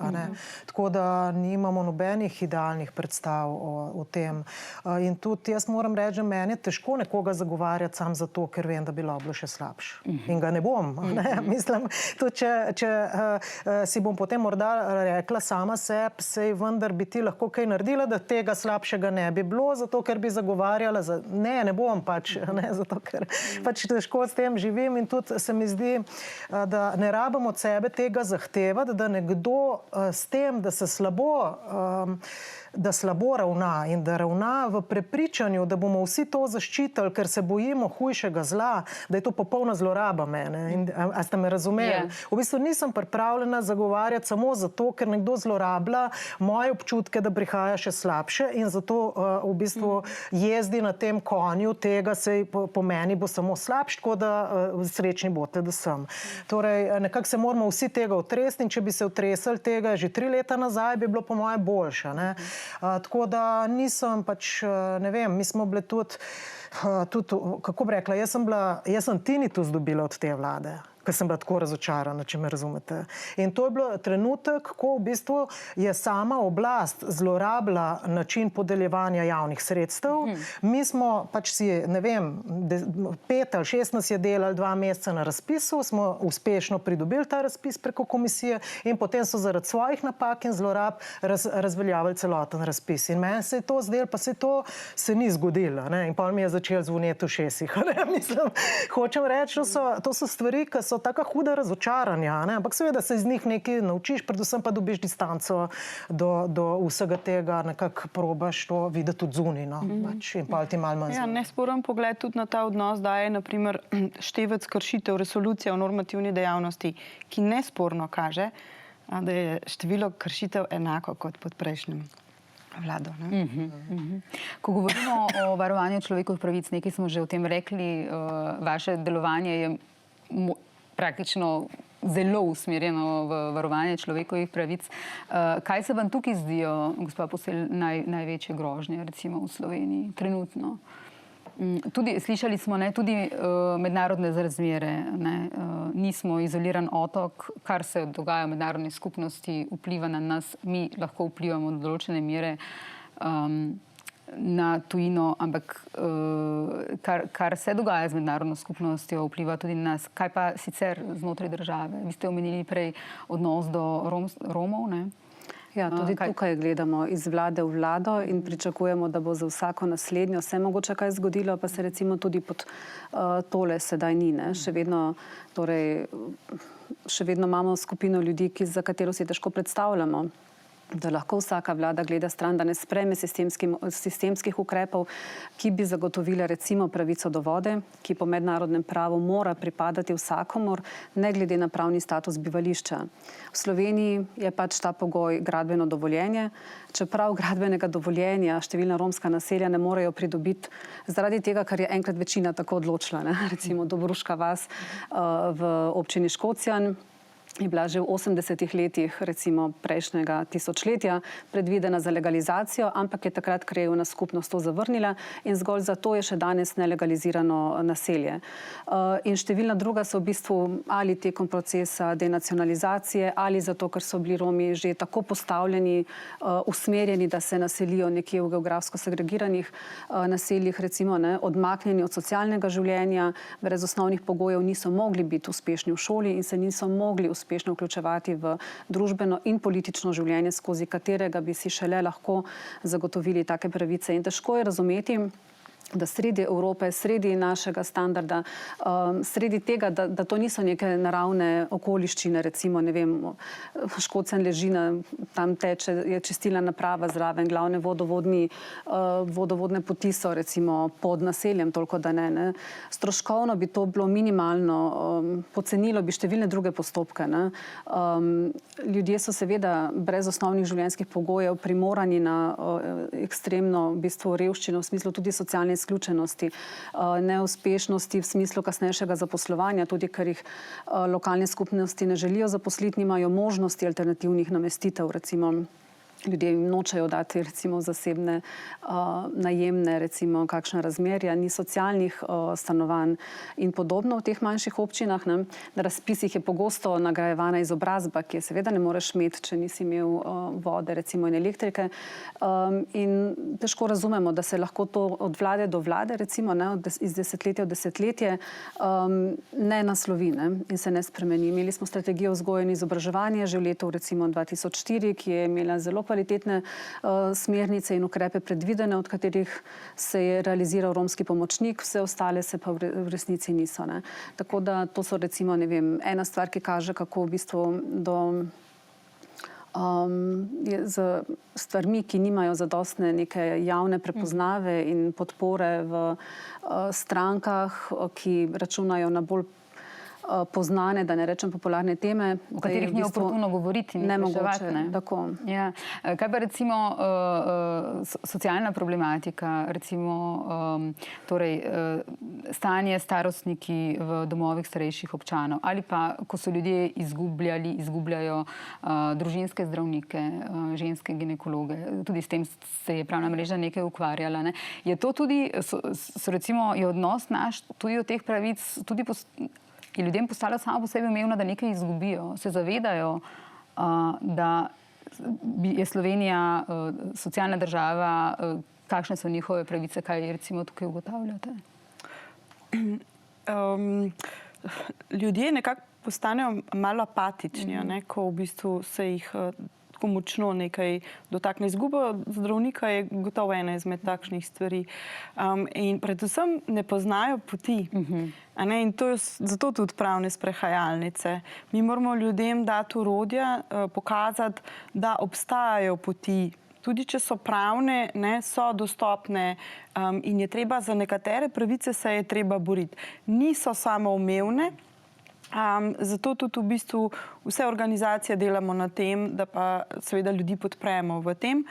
Tako da nimamo nobenih idealnih predstav o tem. In tudi jaz moram reči, da meni je težko nekoga zagovarjati sam zato, ker vem, da bi lahko bilo še slabš. In ga ne bom. Mislim, tudi če si bom potem morda rekla sama sebi, sej vendar bi ti lahko kaj naredila, da tega slabšega ne bi bilo, zato ker bi zagovarjala, ne bom pač, zato ker pač težko s tem živim in tudi se mi zdi, da ne rabim od sebe tega zahtevati, da nekdo s tem, da se slabo ravna in da ravna v prepričanju, da bomo vsi to zaščitili, ker se bojimo hujšega zla, da je to popolna zloraba mene. A ste me razumeli? V bistvu nisem pripravljena zagovarjati samo zato, ker nekdo zlorablja moje občutke, da prihaja še slabše in zato v bistvu jezdi na tem konju, tega se po meni bo samo slabš, tako da srečni bote, da sem. Torej, nekako se moramo vsi tega otresti in če bi se otresali tega že 3 leta nazaj, bi bilo po moje boljše. Tako da nisem pač, ne vem, mi smo bile tudi, kako bi rekla, jaz sem tinnitus dobila od te vlade, ker sem bila tako razočarana, če me razumete. In to je bilo trenutek, ko v bistvu je sama oblast zlorabila način podeljevanja javnih sredstev. Mi smo pač si, ne vem, 5 ali 6 nas je delali 2 meseca na razpisu, smo uspešno pridobili ta razpis preko komisije in potem so zaradi svojih napak in zlorab razveljavili celoten razpis. In meni se je to zdelo, pa se to se ni zgodilo. In potem mi je začelo zvoniti v šesih. Mislim, hočem reči, to so stvari, ki so taka huda razočaranja, ampak seveda se iz njih nekaj naučiš, predvsem pa dobiš distanco do vsega tega, nekako probaš to videti tudi zunaj, in pa ti malo manj zunaj. Nesporen pogled tudi na ta odnos daje, na primer, števec kršitev resolucije o normativni dejavnosti, ki nesporno kaže, da je število kršitev enako kot pod prejšnjim vlado. Ko govorimo o varovanju človekovih pravic, nekaj smo že o tem rekli, vaše delovanje je praktično zelo usmerjeno v varovanje človekovih pravic. Kaj se vam tukaj zdijo, gospa Posel, največje grožnje, recimo v Sloveniji, trenutno? Tudi, slišali smo, tudi mednarodne razmere, nismo izoliran otok, kar se dogaja v mednarodni skupnosti, vpliva na nas, mi lahko vplivamo do določene mere na tujino, ampak kar se dogaja z mednarodno skupnostjo, vpliva tudi na nas. Kaj pa sicer znotraj države? Vi ste omenili prej odnos do Romov, ne? Ja, tudi tukaj gledamo iz vlade v vlado in pričakujemo, da bo za vsako naslednjo se mogoče kaj zgodilo, pa se recimo tudi pod tole sedaj ni. Še vedno imamo skupino ljudi, za katero si težko predstavljamo, da lahko vsaka vlada gleda stran, da ne sprejme sistemskih ukrepov, ki bi zagotovile recimo pravico do vode, ki po mednarodnem pravu mora pripadati vsakomur, ne glede na pravni status bivališča. V Sloveniji je pač ta pogoj gradbeno dovoljenje, čeprav gradbenega dovoljenja številna romska naselja ne morejo pridobiti zaradi tega, ker je enkrat večina tako odločila. Recimo Dobruška vas v občini Škocjan je bila že v 80-ih letih, recimo prejšnjega tisočletja, predvidena za legalizacijo, ampak je takrat krajevna skupnost to zavrnila in zgolj zato je še danes nelegalizirano naselje. In številna druga so v bistvu ali tekom procesa denacionalizacije ali zato, ker so bili Romi že tako postavljeni, usmerjeni, da se naselijo nekje v geografsko segregiranih naseljih, recimo odmaknjeni od socialnega življenja, brez osnovnih pogojev niso mogli biti uspešni v šoli in se niso mogli uspešno vključevati v družbeno in politično življenje, skozi katerega bi si šele lahko zagotovili take pravice. In težko je razumeti, da sredi Evrope, sredi našega standarda, sredi tega, da to niso neke naravne okoliščine, recimo, ne vem, Škocen leži, tam teče, je čistilna naprava zraven, glavne vodovodne poti so recimo pod naseljem, toliko da ne. Stroškovno bi to bilo minimalno, pocenilo bi številne druge postopke, ne. Ljudje so seveda brez osnovnih življenjskih pogojev primorani na ekstremno v bistvu revščino, v smislu tudi socialne izključenosti, neuspešnosti v smislu kasnejšega zaposlovanja, tudi ker jih lokalne skupnosti ne želijo zaposliti, nimajo možnosti alternativnih namestitev, recimo. Ljudje jim nočejo dati recimo zasebne najemne, recimo kakšna razmerja, ni socialnih stanovanj in podobno v teh manjših občinah. Na razpisih je pogosto nagrajevana izobrazba, ki je seveda ne moreš imeti, če nisi imel vode recimo in elektrike. In težko razumemo, da se lahko to od vlade do vlade, recimo iz desetletja v desetletje ne naslovi in se ne spremeni. Imeli smo strategijo vzgoje in izobraževanja že v letu recimo 2004, ki je imela zelo kvalitetne smernice in ukrepe predvidene, od katerih se je realiziral romski pomočnik, vse ostale se pa v resnici niso. Tako da to so recimo, ne vem, ena stvar, ki kaže, kako v bistvu z stvarmi, ki nimajo zadostne neke javne prepoznave in podpore v strankah, ki računajo na bolj poznane, da ne rečem popularne teme, o katerih ni oportuno govoriti. Nemogoče, tako. Ja. Kaj pa recimo socialna problematika, recimo stanje starostniki v domovih starejših občanov ali pa, ko so ljudje izgubljajo družinske zdravnike, ženske ginekologe, tudi s tem se je pravna mreža nekaj ukvarjala. Je to tudi, recimo, je odnos naš tudi od teh pravic, tudi je ljudem postalo samo po sebi umevno, da nekaj izgubijo. Se zavedajo, da je Slovenija socialna država, kakšne so njihove pravice, kaj recimo tukaj ugotavljate? Ljudje nekako postanejo malo apatični, ko v bistvu se jih tako močno nekaj dotakne. Izguba zdravnika je gotovo ena izmed takšnih stvari. In predvsem ne poznajo poti. In to je zato tudi pravne sprehajalnice. Mi moramo ljudem dati orodja, pokazati, da obstajajo poti. Tudi če so pravne, so dostopne in je treba za nekatere pravice se je treba boriti. Niso samoumevne. Zato tudi v bistvu vse organizacije delamo na tem, da pa seveda ljudi podpremo v tem.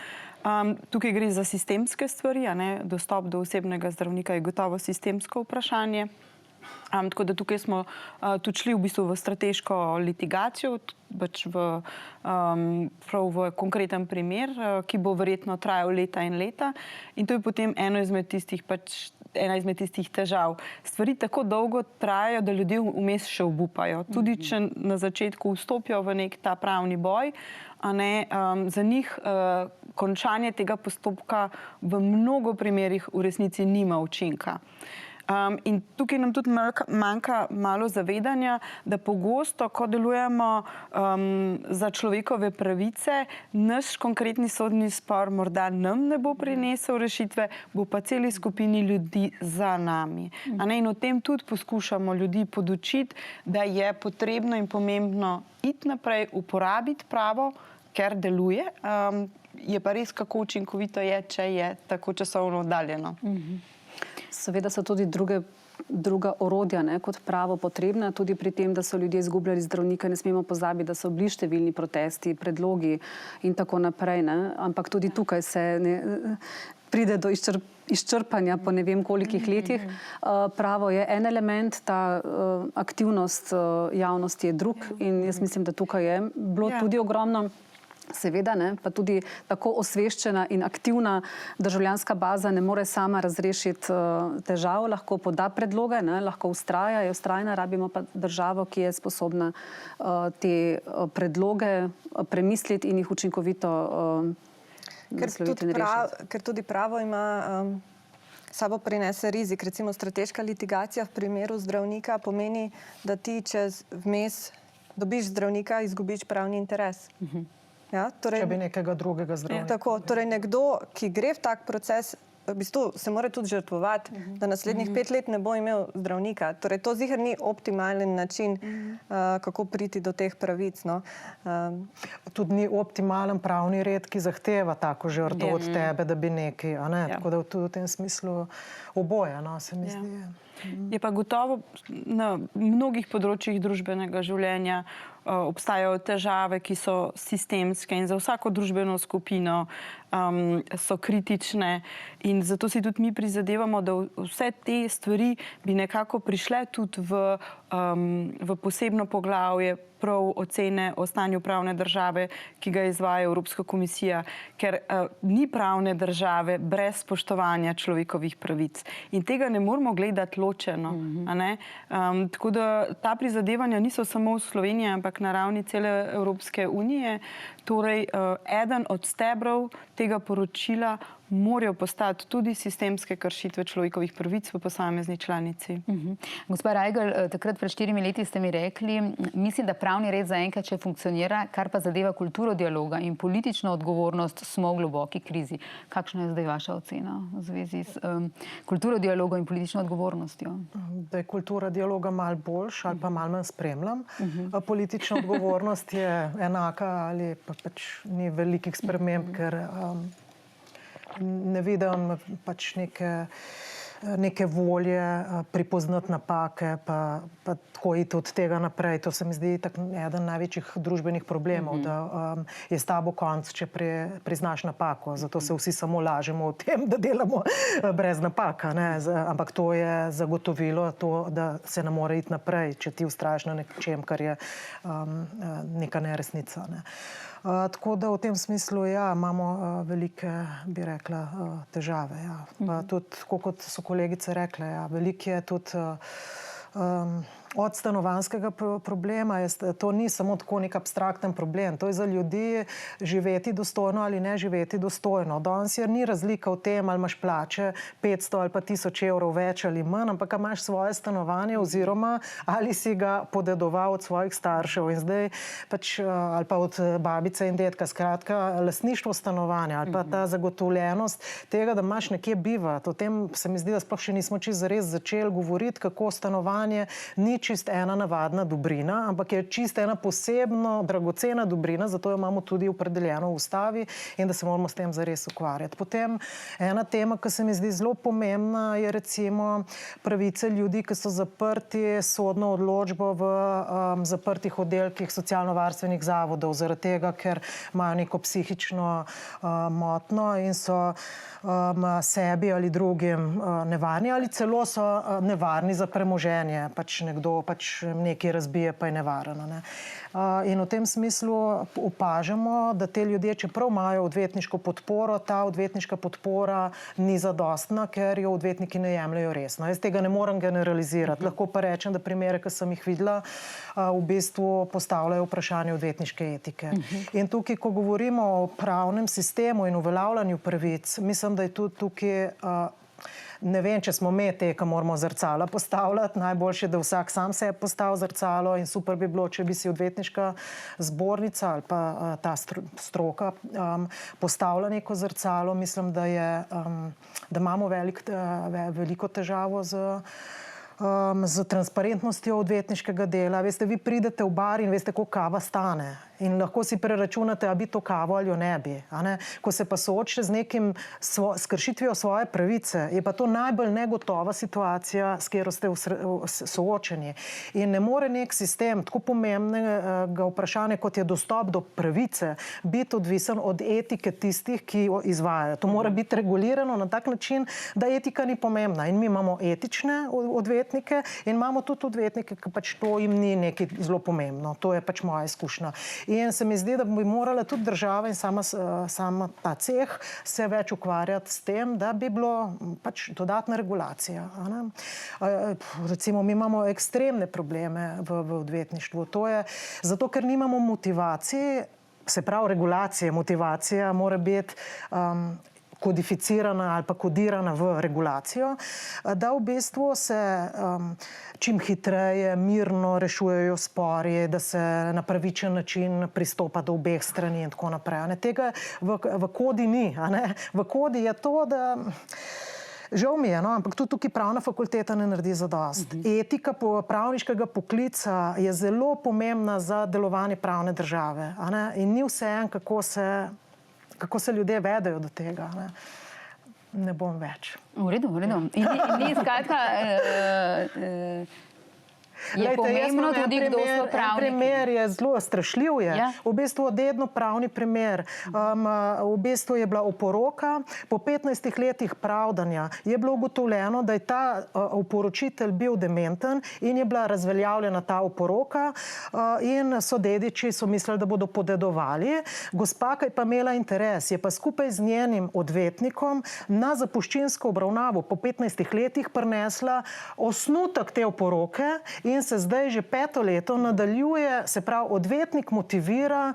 Tukaj gre za sistemske stvari, dostop do osebnega zdravnika je gotovo sistemsko vprašanje. Tako da tukaj smo tudi šli v bistvu v strateško litigacijo, prav v konkreten primer, ki bo verjetno trajal leta in leta. In to je potem ena izmed tistih težav. Stvari tako dolgo trajajo, da ljudje vmes še obupajo. Tudi če na začetku vstopijo v nek ta pravni boj, za njih končanje tega postopka v mnogo primerih v resnici nima učinka. In tukaj nam tudi manjka malo zavedanja, da pogosto, ko delujemo za človekove pravice, naš konkretni sodni spor morda nam ne bo prinesel rešitve, bo pa celi skupini ljudi za nami. In o tem tudi poskušamo ljudi podučiti, da je potrebno in pomembno iti naprej, uporabiti pravo, ker deluje. Je pa res, kako učinkovito je, če je tako časovno oddaljeno. Seveda so tudi druga orodja kot pravo potrebna, tudi pri tem, da so ljudje izgubljali zdravnika. Ne smemo pozabiti, da so bili številni protesti, predlogi in tako naprej. Ampak tudi tukaj se pride do izčrpanja po ne vem kolikih letih. Pravo je en element, ta aktivnost javnosti je drug in jaz mislim, da tukaj je bilo tudi ogromno. Seveda, pa tudi tako osveščena in aktivna državljanska baza ne more sama razrešiti težav, lahko poda predloge, lahko vztraja, je vztrajna, rabimo pa državo, ki je sposobna te predloge premisliti in jih učinkovito nasloviti in rešiti. Ker tudi pravo ima sabo prinese rizik. Recimo strateška litigacija v primeru zdravnika pomeni, da ti čez vmes dobiš zdravnika, izgubiš pravni interes. Če bi nekega drugega zdravnika. Tako, torej nekdo, ki gre v tak proces, v bistvu se mora tudi žrtvovati, da naslednjih 5 let ne bo imel zdravnika. Torej, to ziher ni optimalen način, kako priti do teh pravic. No. Tudi ni optimalen pravni red, ki zahteva tako žrtvo od tebe, da bi nekaj, a ne? Tako da tudi v tem smislu oboje, no, se mi zdi. Je pa gotovo na mnogih področjih družbenega življenja obstajajo težave, ki so sistemske in za vsako družbeno skupino so kritične in zato si tudi mi prizadevamo, da vse te stvari bi nekako prišle tudi v posebno poglavje prav ocene o stanju pravne države, ki ga izvaja Evropska komisija, ker ni pravne države brez spoštovanja človekovih pravic. In tega ne moramo gledati ločeno. Tako da ta prizadevanja niso samo v Sloveniji, ampak na ravni cele Evropske unije. Torej, eden od stebrov tega poročila morajo postati tudi sistemske kršitve človekovih pravic v posamezni članici. Gospa Rajgl, takrat pred 4 leti ste mi rekli, mislim, da pravni red zaenkrat še funkcionira, kar pa zadeva kulturo dialoga in politično odgovornost, smo v globoki krizi. Kakšna je zdaj vaša ocena v zvezi s kulturo dialoga in politično odgovornostjo? Da je kultura dialoga malo boljša ali pa malo manj spremljam. Politična odgovornost je enaka ali pač ni velikih sprememb, ker ne vidim pač neke volje pripoznati napake, pa tako iti od tega naprej. To se mi zdi eden največjih družbenih problemov, da je s tabo konc, če priznaš napako. Zato se vsi samo lažemo o tem, da delamo brez napaka. Ampak to je zagotovilo to, da se ne more iti naprej, če ti vztrajaš na nečem, kar je neka neresnica. Tako da v tem smislu, ja, imamo velike, bi rekla, težave. Ja. Tudi, tako kot so kolegice rekle, ja, veliko je tudi od stanovanjskega problema. To ni samo tako nek abstrakten problem. To je za ljudi živeti dostojno ali ne živeti dostojno. Danes ni razlika v tem, ali imaš plače 500 ali pa 1000 evrov več ali manj, ampak imaš svoje stanovanje oziroma ali si ga podedoval od svojih staršev in zdaj pač, ali pa od babice in dedka. Skratka, lastništvo stanovanja ali pa ta zagotovljenost tega, da imaš nekje bivati. O tem se mi zdi, da sploh še nismo čisto zares začeli govoriti, kako stanovanje ni čist ena navadna dobrina, ampak je čist ena posebno dragocena dobrina, zato jo imamo tudi opredeljeno v ustavi in da se moramo s tem zares ukvarjati. Potem ena tema, ki se mi zdi zelo pomembna, je recimo pravice ljudi, ki so zaprti sodno odločbo v zaprtih oddelkih socialno-varstvenih zavodov, zaradi tega, ker imajo neko psihično motnjo in so sebi ali drugim nevarni ali celo so nevarni za premoženje. Pač nekdo nekaj razbije, pa je nevaren. In v tem smislu opažamo, da te ljudje, čeprav imajo odvetniško podporo, ta odvetniška podpora ni zadostna, ker jo odvetniki ne jemljajo resno. Jaz tega ne morem generalizirati. Lahko pa rečem, da primere, ki sem jih videla, v bistvu postavljajo vprašanje odvetniške etike. In tukaj, ko govorimo o pravnem sistemu in uveljavljanju pravic, mislim, da je tudi tukaj ne vem, če smo me te, ki moramo zrcala postavljati. Najboljše je, da vsak sam se postavi zrcalo in super bi bilo, če bi si odvetniška zbornica ali pa ta stroka postavila neko zrcalo. Mislim, da imamo veliko težavo z transparentnostjo odvetniškega dela. Veste, vi pridete v bar in veste, koliko kava stane. In lahko si preračunate, a bi to kavo ali jo ne bi. Ko se pa soočite z nekim s kršitvijo svoje pravice, je pa to najbolj negotova situacija, s katero ste soočeni. In ne more nek sistem tako pomembnega vprašanja, kot je dostop do pravice, biti odvisen od etike tistih, ki jo izvajajo. To mora biti regulirano na tak način, da etika ni pomembna. In mi imamo etične odvetnike in imamo tudi odvetnike, ki pač to jim ni nekaj zelo pomembno. To je pač moja izkušnja. In se mi zdi, da bi morala tudi država in sama ta ceh se več ukvarjati s tem, da bi bilo pač dodatna regulacija. Recimo, mi imamo ekstremne probleme v odvetništvu. To je zato, ker nimamo motivacije, se pravi regulacije, motivacija mora biti kodificirana ali pa kodirana v regulacijo, da v bistvu se čim hitreje, mirno rešujejo spori, da se na pravičen način pristopa do obeh strani in tako naprej. Tega v kodi ni. V kodi je to, da žal mi je, ampak tudi tukaj pravna fakulteta ne naredi zadost. Etika pravniškega poklica je zelo pomembna za delovanje pravne države. In ni vseeno, kako se ljudje vedejo do tega. Ne bom več. V redu. In ni skratka... Je pomembno tudi, kdo so pravniki. Primer je zelo strašljiv. V bistvu dedno pravni primer. V bistvu je bila oporoka. Po 15 letih pravdanja je bilo ugotovljeno, da je ta oporočitelj bil dementen in je bila razveljavljena ta oporoka in so dediči so mislili, da bodo podedovali. Gospa, ki je pa imela interes, je pa skupaj z njenim odvetnikom na zapuščinsko obravnavo po 15 letih prinesla osnutek te oporoke in se zdaj že 5. leto nadaljuje, se pravi, odvetnik motivira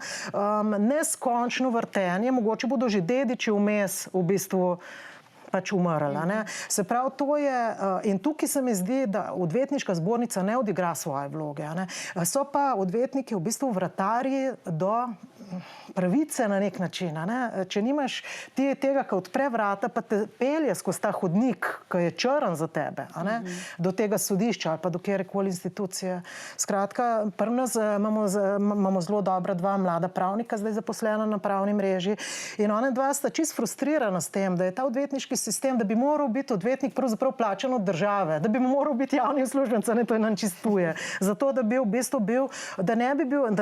neskončno vrtenje, mogoče bodo že dediči vmes v bistvu pač umrli. Se pravi, to je, in tukaj se mi zdi, da odvetniška zbornica ne odigra svoje vloge. So pa odvetniki v bistvu vratarji do pravice na nek način. Če nimaš ti tega, ki odpre vrata, pa te pelje skozi ta hodnik, ki je črn za tebe, do tega sodišča ali pa do kjerkoli institucije. Skratka, pri nas imamo zelo dobra dva mlada pravnika, zdaj zaposlena na pravni mreži, in ona dva sta čisto frustrirana s tem, da je ta odvetniški sistem, da bi moral biti odvetnik pravzaprav plačan od države, da bi moral biti javni uslužbenec, to je nam čistuje. Zato, da bi v bistvu bil, da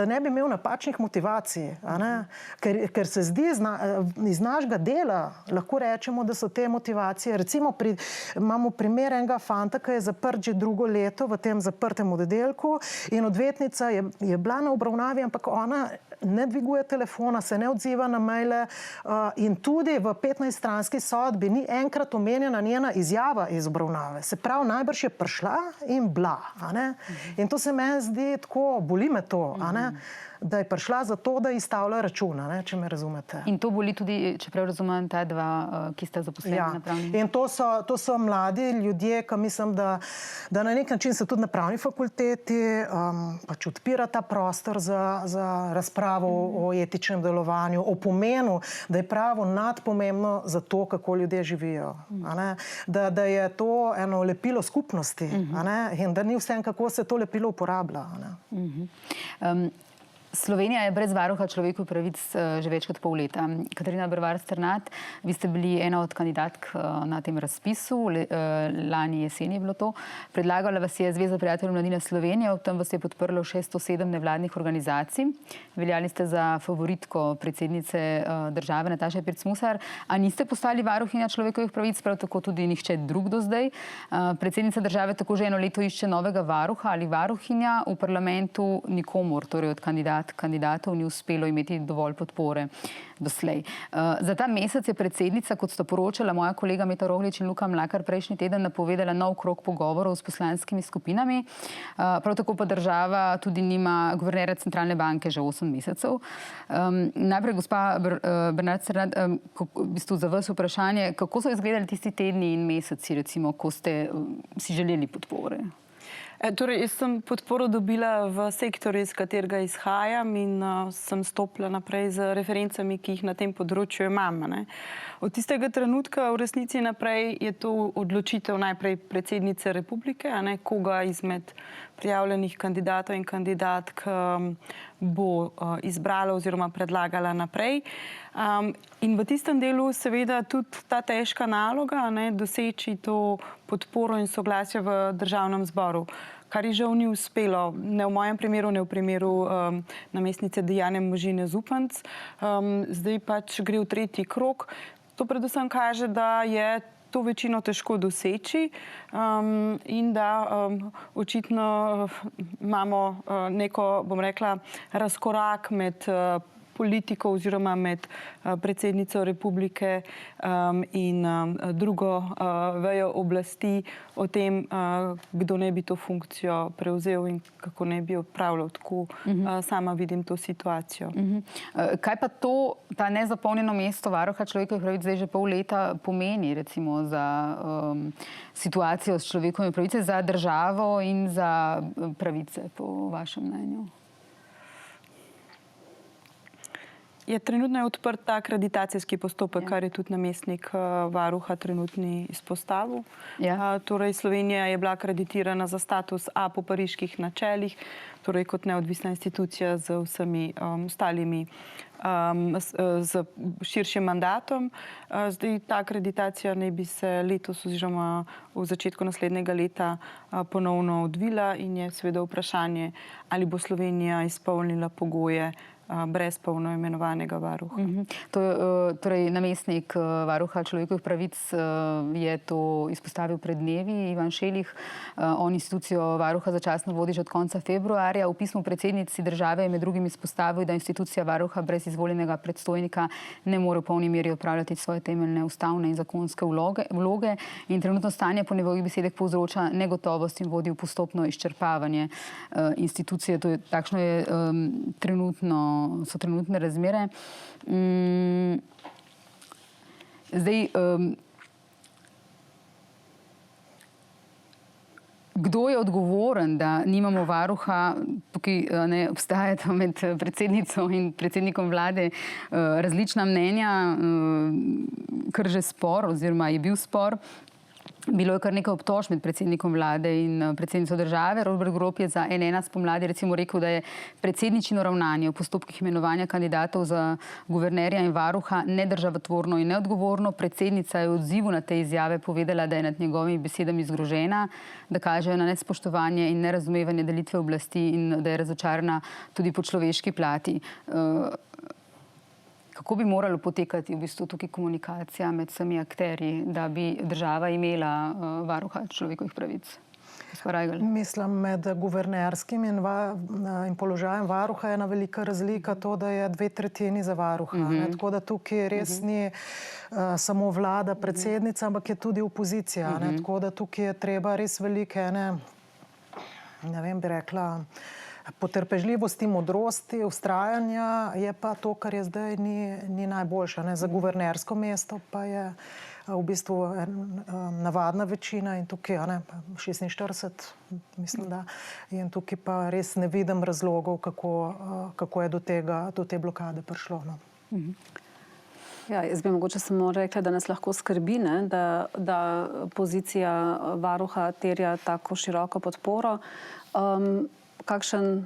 ne bi imel napačnih motivacij. Ker se zdi iz našega dela, lahko rečemo, da so te motivacije. Recimo imamo primer enega fanta, ki je zaprt že 2. leto v tem zaprtem oddelku in odvetnica je bila na obravnavi, ampak ona ne dviguje telefona, se ne odziva na maile in tudi v 15-stranski sodbi ni enkrat omenjena njena izjava iz obravnave. Se pravi, najbrž je prišla in bila. In to se meni zdi tako, boli me to, da je prišla za to, da izstavlja računa, če me razumete. In to boli tudi, čeprav razumem, ta dva, ki sta zaposleni na pravni. In to so mladi ljudje, ki mislim, da na nek način se tudi na pravni fakulteti pač odpira ta prostor za razpravo o etičnem delovanju, o pomenu, da je pravo nadpomembno za to, kako ljudje živijo. Da je to eno lepilo skupnosti in da ni vsem, kako se to lepilo uporablja. Slovenija je brez varuha človekovih pravic že več kot pol leta. Katarina Bervar Sternad, vi ste bili ena od kandidatk na tem razpisu, lani jeseni je bilo to. Predlagala vas je Zveza prijateljev mladine Slovenije, ob tem vas je podprlo 607 nevladnih organizacij. Veljali ste za favoritko predsednice države Nataše Pirc Musar, a niste postali varuhinja človekovih pravic, prav tako tudi nihče drug do zdaj. Predsednica države tako že 1 leto išče novega varuha ali varuhinja, v parlamentu nikomur, torej od kandidatov ni uspelo imeti dovolj podpore doslej. Za ta mesec je predsednica, kot sta poročala moja kolega Meta Roglič in Luka Mlakar prejšnji teden, napovedala nov krog pogovorov s poslanskimi skupinami. Prav tako pa država tudi nima guvernerja centralne banke že 8 mesecev. Najprej, gospa Bernard Sternad, v bistvu za vas vprašanje, kako so izgledali tisti tedni in meseci, recimo, ko ste si želeli podpore? Torej, jaz sem podporo dobila v sektorju, iz katerega izhajam in sem stopila naprej z referencami, ki jih na tem področju imam. Od tistega trenutka v resnici naprej je to odločitev najprej predsednice republike, koga izmed prijavljenih kandidatov in kandidatk bo izbrala oziroma predlagala naprej. In v tistem delu seveda tudi ta težka naloga, doseči to podporo in soglasje v državnem zboru, kar ji žal ni uspelo, ne v mojem primeru, ne v primeru namestnice Dijane Možine Zupanc. Zdaj pač gre v 3. krog. To predvsem kaže, da je to večino težko doseči in da očitno imamo neko, bom rekla, razkorak med politikov oziroma med predsednico republike in drugo vejo oblasti o tem, kdo naj bi to funkcijo prevzel in kako naj bi opravljal. Tako sama vidim to situacijo. Kaj pa ta nezapolnjeno mesto varuha človekovih pravic zdaj že pol leta pomeni recimo za situacijo s človekovimi pravice, za državo in za pravice, po vašem mnenju? Trenutno je odprt ta akreditacijski postopek, kar je tudi namestnik varuha trenutni izpostavil. Torej, Slovenija je bila akreditirana za status A po pariških načelih, torej kot neodvisna institucija z vsemi ostalimi z širšim mandatom. Zdaj ta akreditacija naj bi se letos oziroma v začetku naslednjega leta ponovno odvila in je seveda vprašanje, ali bo Slovenija izpolnila pogoje brez polno imenovanega varuha. Torej, namestnik varuha človekovih pravic je to izpostavil pred dnevi, Ivan Šelih. On institucijo varuha začasno vodi že od konca februarja. V pismu predsednici države je med drugim izpostavil, da institucija varuha brez izvoljenega predstojnika ne more v polni meri opravljati svoje temeljne ustavne in zakonske vloge. In trenutno stanje po njegovih besedah povzroča negotovost in vodi v postopno izčrpavanje institucije. Takšno je so trenutne razmere. Zdaj, kdo je odgovoren, da nimamo varuha? Tukaj obstajata med predsednico in predsednikom vlade različna mnenja, kar že spor oziroma je bil spor. Bilo je kar nekaj obtožb med predsednikom vlade in predsednico države. Robert Golob je za N1 spomladi recimo rekel, da je predsedničino ravnanje v postopkih imenovanja kandidatov za guvernerja in varuha nedržavotvorno in neodgovorno. Predsednica je v odzivu na te izjave povedala, da je nad njegovimi besedami zgrožena, da kažejo na nespoštovanje in nerazumevanje delitve oblasti in da je razočarana tudi po človeški plati. Kako bi moralo potekati v bistvu tukaj komunikacija med vsemi akterji, da bi država imela varuha človekovih pravic? Mislim, med guvernerskim in položajem varuha je ena velika razlika to, da je 2/3 za varuha. Tako da tukaj res ni samo vlada, predsednica, ampak je tudi opozicija. Tako da tukaj je treba res velike, ne vem, bi rekla, potrpežljivosti, modrosti, vztrajanja, je pa to, kar je zdaj, ni najboljše. Za guvernersko mesto pa je v bistvu navadna večina in tukaj 46, mislim, da. In tukaj pa res ne vidim razlogov, kako je do te blokade prišlo. Ja, jaz bi mogoče samo rekla, da nas lahko skrbi, da pozicija varuha terja tako široko podporo. Kakšen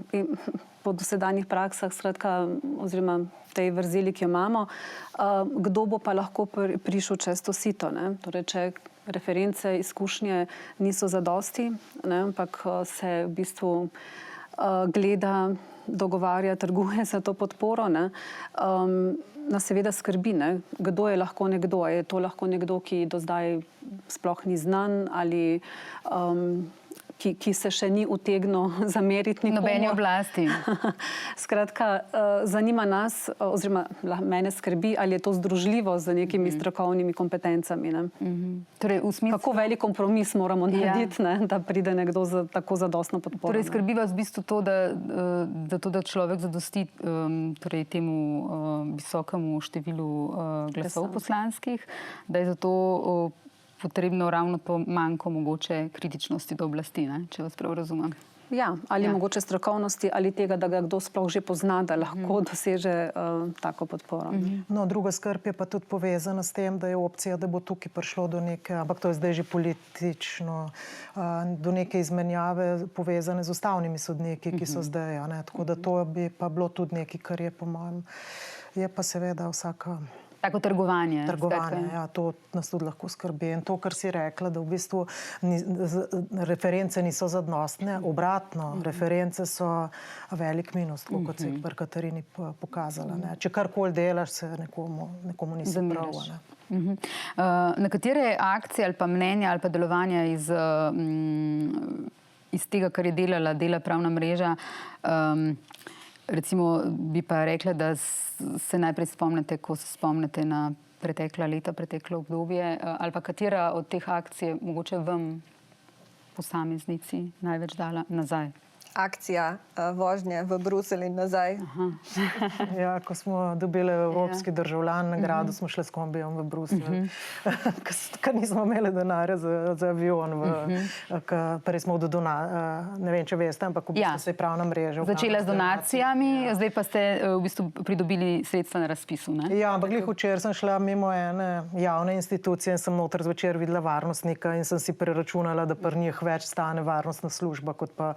po dosedanjih praksah, skratka, oziroma tej vrzeli, ki jo imamo, kdo bo pa lahko prišel čez to sito? Torej, če reference, izkušnje niso zadosti, ampak se v bistvu gleda, dogovarja, trguje za to podporo, nas seveda skrbi, kdo je lahko nekdo. Je to lahko nekdo, ki do zdaj sploh ni znan ali ki se še ni utegnil zameriti nikomu. Nobeni oblasti. Skratka, zanima nas, oziroma mene skrbi, ali je to združljivo z nekimi strokovnimi kompetencami. Torej, kako velik kompromis moramo narediti, da pride nekdo z tako zadostno podporo. Torej, skrbi vas v bistvu to, da človek zadosti temu visokemu številu glasov poslanskih, da je zato potrebno ravno to manjko mogoče kritičnosti do oblasti, če vas prav razumem. Ja, ali mogoče strokovnosti, ali tega, da ga kdo sploh že pozna, da lahko doseže tako podporo. No, druga skrb je pa tudi povezana s tem, da je opcija, da bo tukaj prišlo do neke, ampak to je zdaj že politično, do neke izmenjave povezane z ustavnimi sodniki, ki so zdaj. Tako da to bi pa bilo tudi nekaj, kar je po mojem, je pa seveda vsaka... Tako trgovanje. Trgovanje, ja, to nas tudi lahko skrbi. In to, kar si rekla, da v bistvu reference niso zadostne, obratno, reference so velik minus, kot se jih pri Katarini pokazala. Če karkoli delaš, se nekomu nisi prav. Na katere akcije ali pa mnenja ali pa delovanja iz tega, kar je dela pravna mreža, Recimo bi pa rekla, da se najprej spomnite, ko se spomnite na pretekla leta, preteklo obdobje, ali pa katera od teh akcij je mogoče vam posameznici največ dala nazaj? Akcija vožnje v Bruselj in nazaj. Ja, ko smo dobili evropski državljan nagrado, smo šli s kombijem v Bruselj, ker nismo imeli denarja za avion. Prej smo ne vem, če veste, ampak v bistvu se je pravna mreža. Začela z donacijami, zdaj pa ste v bistvu pridobili sredstva na razpisu, ne? Ja, ampak glih včeraj sem šla mimo ene javne institucije in sem noter zvečer videla varnostnika in sem si preračunala, da pri njih več stane varnostna služba, kot pa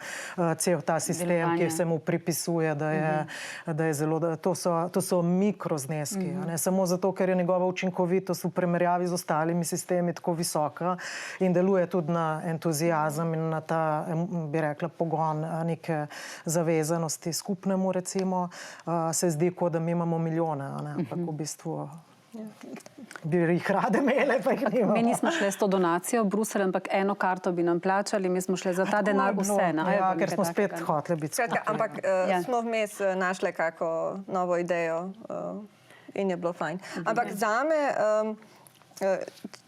cel ta sistem, ki se mu pripisuje, da je zelo, to so mikrozneski. Samo zato, ker je njegova učinkovitost v primerjavi z ostalimi sistemi tako visoka in deluje tudi na entuziazem in na ta, bi rekla, pogon neke zavezanosti skupnemu, recimo, se zdi, kot da mi imamo milijone, ampak v bistvu bi jih rade imele, pa jih nimamo. Mi nismo šli s to donacijo v Bruselj, ampak eno karto bi nam plačali, mi smo šli za ta denar vse. Ja, ker smo spet hoteli biti skupaj. Ampak smo vmes našli kako novo idejo in je bilo fajn. Ampak zame,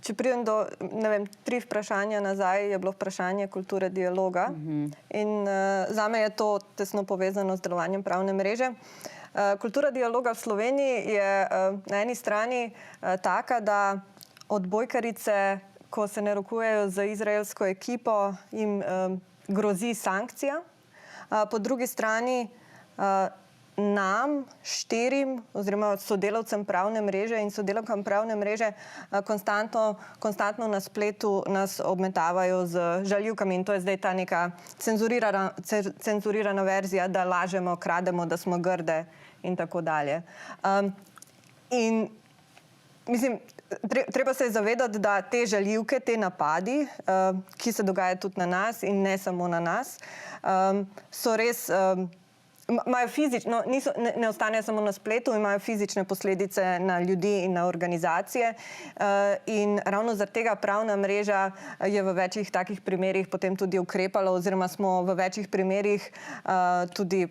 če pridem do, ne vem, 3 vprašanja nazaj, je bilo vprašanje kulture dialoga. In zame je to tesno povezano z delovanjem pravne mreže. Kultura dialoga v Sloveniji je na eni strani taka, da odbojkarice, ko se ne rokujejo z izraelsko ekipo, jim grozi sankcija. Po drugi strani nam, 4 oziroma sodelavcem pravne mreže in sodelavkam pravne mreže konstantno na spletu nas obmetavajo z žaljivkami in to je zdaj ta neka cenzurirana verzija, da lažemo, krademo, da smo grde in tako dalje. In mislim, treba se je zavedati, da te žaljivke, te napadi, ki se dogajajo tudi na nas in ne samo na nas, so res imajo fizično, ne ostanejo samo na spletu, imajo fizične posledice na ljudi in na organizacije. In ravno zaradi tega pravna mreža je v večjih takih primerih potem tudi ukrepala oziroma smo v večjih primerih tudi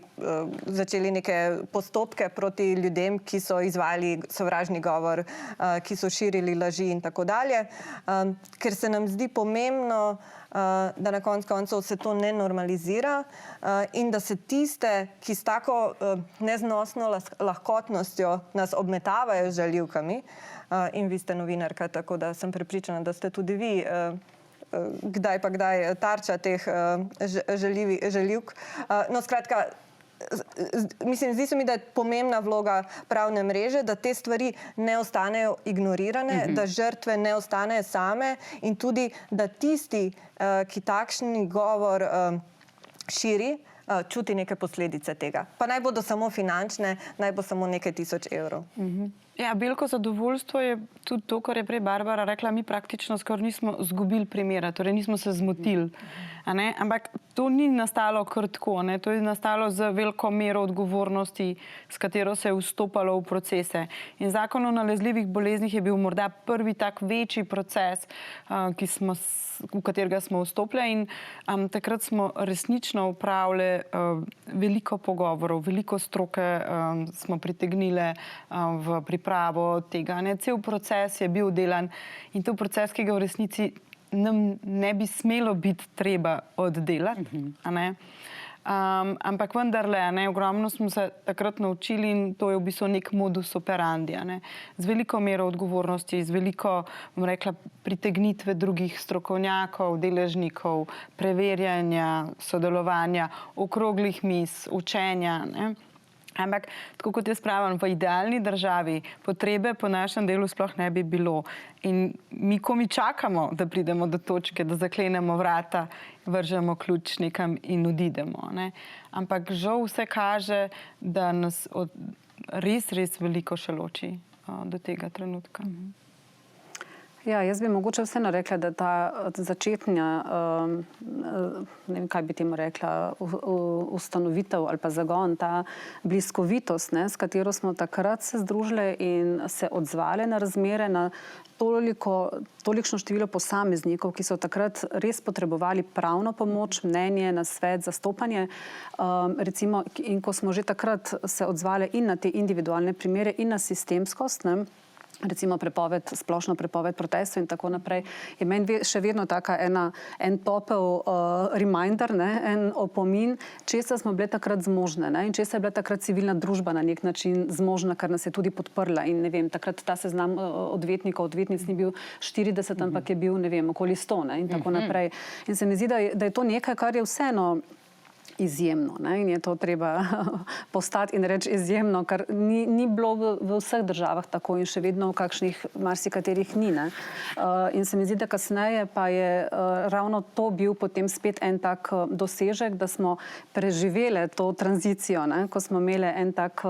začeli neke postopke proti ljudem, ki so izvajali sovražni govor, ki so širili laži in tako dalje. Ker se nam zdi pomembno, da na koncu koncev se to ne normalizira in da se tiste, ki s tako neznosno lahkotnostjo nas obmetavajo z žaljivkami, in vi ste novinarka, tako da sem prepričana, da ste tudi vi kdaj pa kdaj tarča teh žaljivk. No, skratka, mislim, zdi se mi, da je pomembna vloga pravne mreže, da te stvari ne ostanejo ignorirane, da žrtve ne ostanejo same in tudi, da tisti, ki takšni govor širi, čuti neke posledice tega. Pa naj bodo samo finančne, naj bo samo nekaj tisoč evrov. Ja, veliko zadovoljstvo je tudi to, kar je prej Barbara rekla, mi praktično skoraj nismo izgubili primera, torej nismo se zmotili. Ampak to ni nastalo kar tako, to je nastalo z veliko mero odgovornosti, s katero se je vstopalo v procese. In zakon o nalezljivih boleznih je bil morda prvi tak večji proces, v katerega smo vstopili in takrat smo resnično upravili veliko pogovorov, veliko stroke smo pritegnili v pripravo tega. Cel proces je bil delan in to proces, ki ga v resnici nam ne bi smelo biti treba oddelati. Ampak vendarle, ogromno smo se takrat naučili in to je v bistvu nek modus operandi. Z veliko mero odgovornosti, z veliko, bom rekla, pritegnitve drugih strokovnjakov, deležnikov, preverjanja, sodelovanja, okroglih miz, učenja. Ampak, tako kot jaz pravim, v idealni državi potrebe po našem delu sploh ne bi bilo. In mi, ko mi čakamo, da pridemo do točke, da zaklenemo vrata, vržemo ključ nekam in odidemo. Ampak žal vse kaže, da nas res veliko še loči do tega trenutka. Ja, jaz bi mogoče vseeno rekla, da ta začetna, ne vem, kaj bi temu rekla, ustanovitev ali pa zagon, ta bliskovitost, ne, s katero smo takrat se združile in se odzvale na razmere, na tolikšno število posameznikov, ki so takrat res potrebovali pravno pomoč, mnenje, nasvet, zastopanje. Recimo, in ko smo že takrat se odzvale in na te individualne primere in na sistemskost, ne, recimo splošno prepoved protestov in tako naprej, je meni še vedno taka en topel reminder, ne, en opomin, česa smo bile takrat zmožne, ne, in česa je bila takrat civilna družba na nek način zmožna, kar nas je tudi podprla. In ne vem, takrat ta seznam odvetnic ni bil 40, ampak je bil, ne vem, okoli 100, ne, in tako naprej. In se mi zdi, da je to nekaj, kar je vseeno izjemno, ne? In je to treba postati in reči izjemno, kar ni bilo v vseh državah tako in še vedno v kakšnih marsikaterih ni. Ne? In se mi zdi, da kasneje pa je ravno to bil potem spet en tak dosežek, da smo preživele to tranzicijo, ne? Ko smo imeli en tak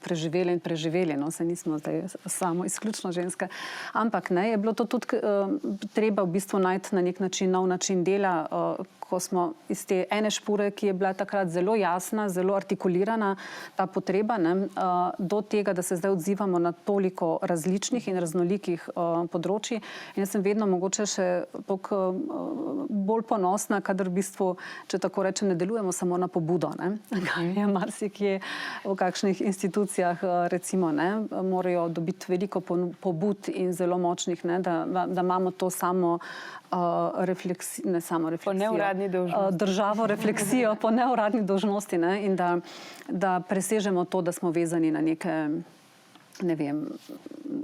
preživeli, no, se nismo zdaj samo izključno ženske, ampak ne, je bilo to tudi treba v bistvu najti na nek način nov način dela, ko smo iz te ene špure, ki je bila takrat zelo jasna, zelo artikulirana, ta potreba, ne, do tega, da se zdaj odzivamo na toliko različnih in raznolikih področji. In jaz sem vedno mogoče še toliko bolj ponosna, kadar v bistvu, če tako rečem, ne delujemo samo na pobudo, ne, je marsikje v kakšnih institucijah, recimo, ne, morajo dobiti veliko pobud in zelo močnih, ne, da imamo to samo državo refleksijo po neuradni dolžnosti, ne, in da presežemo to, da smo vezani na neke, ne vem,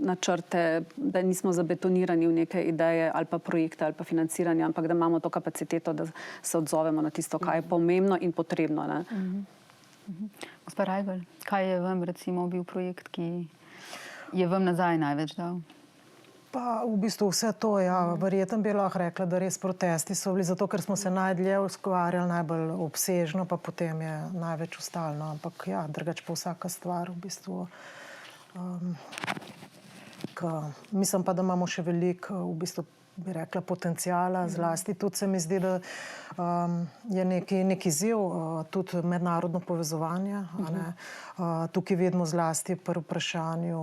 načrte, da nismo zabetonirani v neke ideje ali pa projekte ali pa financiranje, ampak da imamo to kapaciteto, da se odzovemo na tisto, kaj je pomembno in potrebno. Ne. Gospa Rajbel, kaj je vam recimo bil projekt, ki je vam nazaj največ dal? Pa v bistvu vse to, ja, verjetno bi lahko rekla, da res protesti so bili zato, ker smo se najdlje ukvarjali najbolj obsežno, pa potem je največ ostalo, no, ampak ja, drugače pa vsaka stvar v bistvu. Mislim pa, da imamo še veliko, v bistvu bi rekla, potencijala, zlasti tudi se mi zdi, da je neki izziv, tudi mednarodno povezovanje, a ne. Tukaj vidimo zlasti pri vprašanju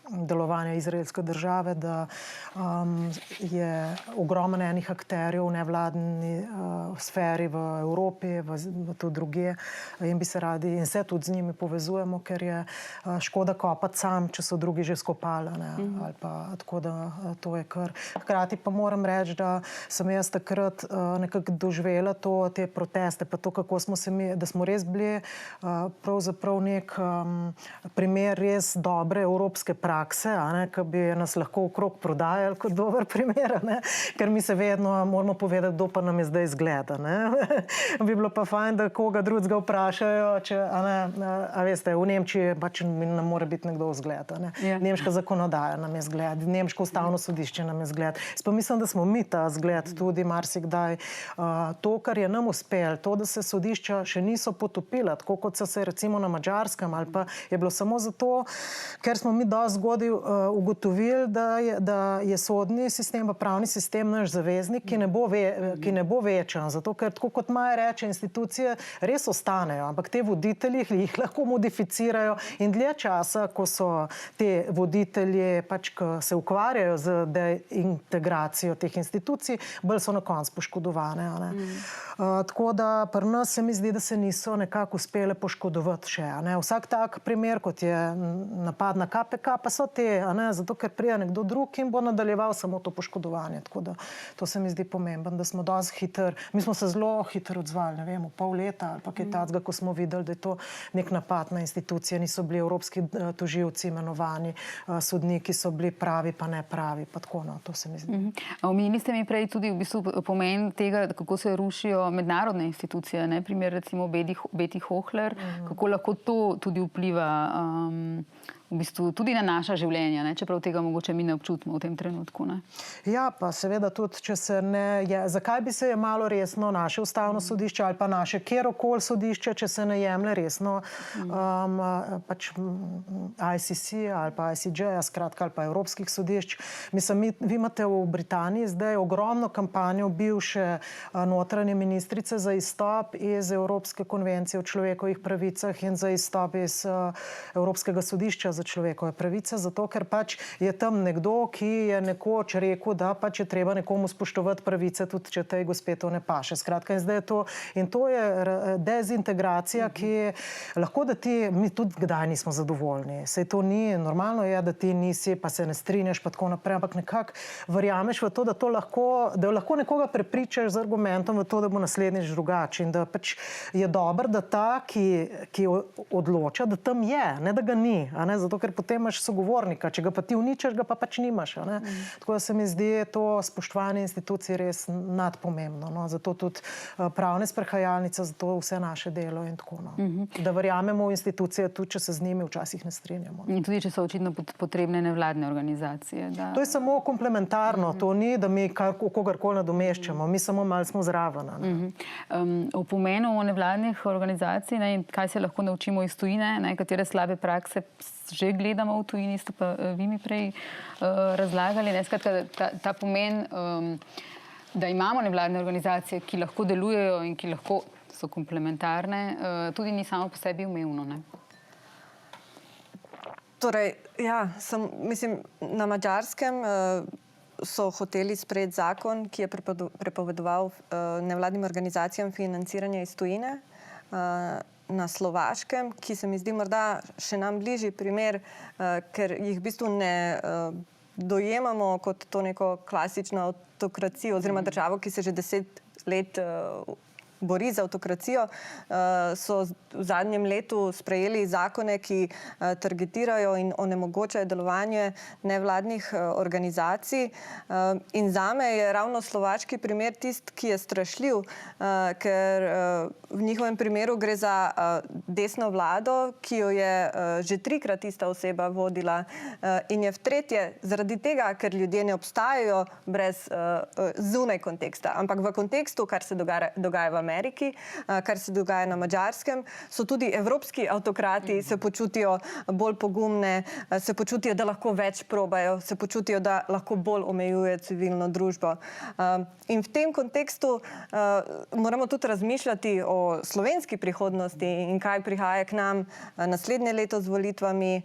delovanja izraelske države, da je ogromno enih akterjev v nevladni sferi v Evropi, tudi drugje, in bi se radi, in se tudi z njimi povezujemo, ker je škoda kopati sam, če so drugi že skopali, ne, ali pa tako, da to je kar. Hkrati pa moram reči, da sem jaz takrat nekako doživela te proteste, pa to, kako smo se mi, da smo res bili pravzaprav nek primer res dobre evropske prakse, ki bi nas lahko okrog prodajali kot dober primer, ne? Ker mi se vedno moramo povedati, kdo pa nam je zdaj zgleda. Bi bilo pa fajn, da koga drugega vprašajo, če, a veste, v Nemčiji pač nam mora biti nekdo zgled. Nemška zakonodaja nam je zgled, Nemško ustavno sodišče nam je zgled. Pa mislim, da smo mi ta zgled tudi marsikdaj. To, kar je nam uspelo, to, da se sodišča še niso potopila, tako kot so se recimo na Madžarskem, ali pa je bilo samo zato, ker smo mi dosti zgodaj ugotovili, da je sodni sistem, pa pravni sistem naš zaveznik, ki ne bo večen. Zato, ker tako kot Maja reče, institucije res ostanejo, ampak te voditelji jih lahko modificirajo in dlje časa, ko so te voditelji, pač, ko se ukvarjajo z deintegracijo teh institucij, bolj so na koncu poškodovane. Tako da pri nas se mi zdi, da se niso nekako uspele poškodovati še. Vsak tak primer, kot je napad na KPK, pa so te, zato ker prija nekdo drug in bo nadaljeval samo to poškodovanje. Tako da to se mi zdi pomembno, da smo dosti hitro, mi smo se zelo hitro odzvali, ne vem, v pol leta ali pa kaj takega, ko smo videli, da je to nek napad na institucije, niso bili evropski tožilci imenovani, sodniki so bili pravi pa ne pravi, pa tako, no, to se mi zdi. Omenili ste mi prej tudi v bistvu pomen tega, kako se rušijo mednarodne institucije, ne, primer recimo Beti Hohler, kako lahko to tudi vpliva v bistvu tudi na naša življenja, ne? Čeprav tega mogoče mi ne občutimo v tem trenutku. Ne? Ja, pa seveda tudi, če se ne... Zakaj bi se jemalo resno naše ustavno sodišče ali pa naše kjerokoli sodišče, če se ne jemlje resno pač ICC ali pa ICJ, skratka, ali pa evropskih sodišč. Mislim, vi imate v Britaniji zdaj ogromno kampanjo bivše notranje ministrice za izstop iz Evropske konvencije o človekovih pravicah in za izstop iz Evropskega sodišča za človekove pravice, zato ker pač je tam nekdo, ki je nekoč rekel, da pač je treba nekomu spoštovati pravice, tudi če tej gospe to ne paše. Skratka, in zdaj je to, in to je dezintegracija, ki lahko, da mi tudi kdaj nismo zadovoljni. Sej to ni, normalno je, da ti nisi, pa se ne strinjaš, pa tako naprej, ampak nekako verjameš v to, da lahko nekoga prepričaš z argumentom v to, da bo naslednjič drugače in da pač je dobro, da ta, ki odloča, da tam je, ne da ga ni, a ne, zato ker potem imaš sogovornika, če ga pa ti uničeš, ga pa pač nimaš, a ne. Tako da se mi zdi to spoštovanje institucij res nadpomembno, no, zato tudi pravne sprehajalnice, zato vse naše delo in tako, no. Da verjamemo v institucije, tudi če se z njimi včasih ne strinjamo. In tudi, če so očitno potrebne nevladne organizacije. Da... To je samo komplementarno, to ni, da mi kogarkoli nadomeščamo, mi samo malo smo zraven. O pomenu nevladnih organizacij, ne, in kaj se lahko naučimo iz tujine, ne, katere slabe prakse že gledamo v tujini, ste pa vi mi prej razlagali. Ne, skratka, ta pomen, da imamo nevladne organizacije, ki lahko delujejo in ki lahko so komplementarne, tudi ni samo po sebi umevno, ne? Torej, ja, mislim, na Madžarskem so hoteli sprejeti zakon, ki je prepovedoval nevladnim organizacijam financiranje iz tujine. Na Slovaškem, ki se mi zdi morda še nam bližji primer, ker jih v bistvu ne dojemamo kot to neko klasično avtokracijo oziroma državo, ki se že 10 let bori za avtokracijo, so v zadnjem letu sprejeli zakone, ki targetirajo in onemogočajo delovanje nevladnih organizacij. In zame je ravno slovaški primer tisti, ki je strašljiv, ker v njihovem primeru gre za desno vlado, ki jo je že 3-krat ista oseba vodila in je v tretje zaradi tega, ker ljudje ne obstajajo brez zunaj konteksta, ampak v kontekstu, kar se dogaja v Ameriki, kar se dogaja na Madžarskem, so tudi evropski avtokrati se počutijo bolj pogumne, se počutijo, da lahko več probajo, se počutijo, da lahko bolj omejujejo civilno družbo. In v tem kontekstu moramo tudi razmišljati o slovenski prihodnosti in kaj prihaja k nam naslednje leto z volitvami.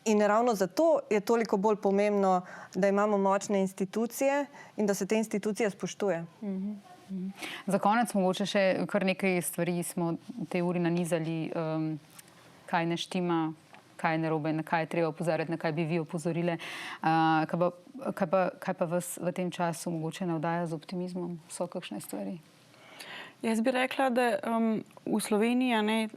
In ravno zato je toliko bolj pomembno, da imamo močne institucije in da se te institucije spoštuje. Za konec mogoče še kar nekaj stvari smo v tej uri nanizali, kaj ne štima, kaj je narobe, na kaj je treba opozarjati, na kaj bi vi opozorile. Kaj pa vas v tem času mogoče navdaja z optimizmom? So kakšne stvari? Jaz bi rekla, da v Sloveniji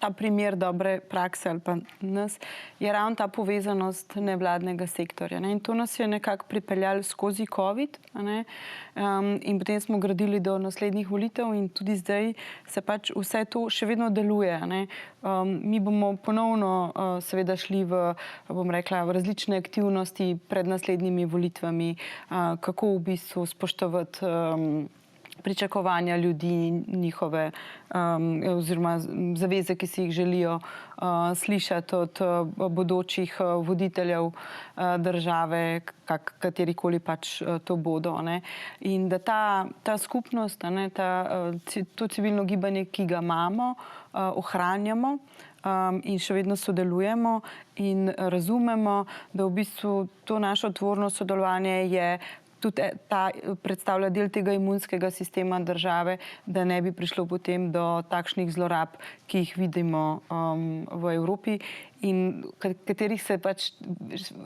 ta primer dobre prakse ali pa nas je ravno ta povezanost nevladnega sektorja. In to nas je nekako pripeljalo skozi COVID. In potem smo gradili do naslednjih volitev in tudi zdaj se pač vse to še vedno deluje. Mi bomo ponovno seveda šli v različne aktivnosti pred naslednjimi volitvami, kako v bistvu spoštovati pričakovanja ljudi, njihove oziroma zaveze, ki si jih želijo slišati od bodočih voditeljev države, katerikoli pač to bodo. In da ta skupnost, to civilno gibanje, ki ga imamo, ohranjamo in še vedno sodelujemo in razumemo, da v bistvu to naše otvorno sodelovanje je tudi predstavlja del tega imunskega sistema države, da ne bi prišlo potem do takšnih zlorab, ki jih vidimo v Evropi in katerih se pač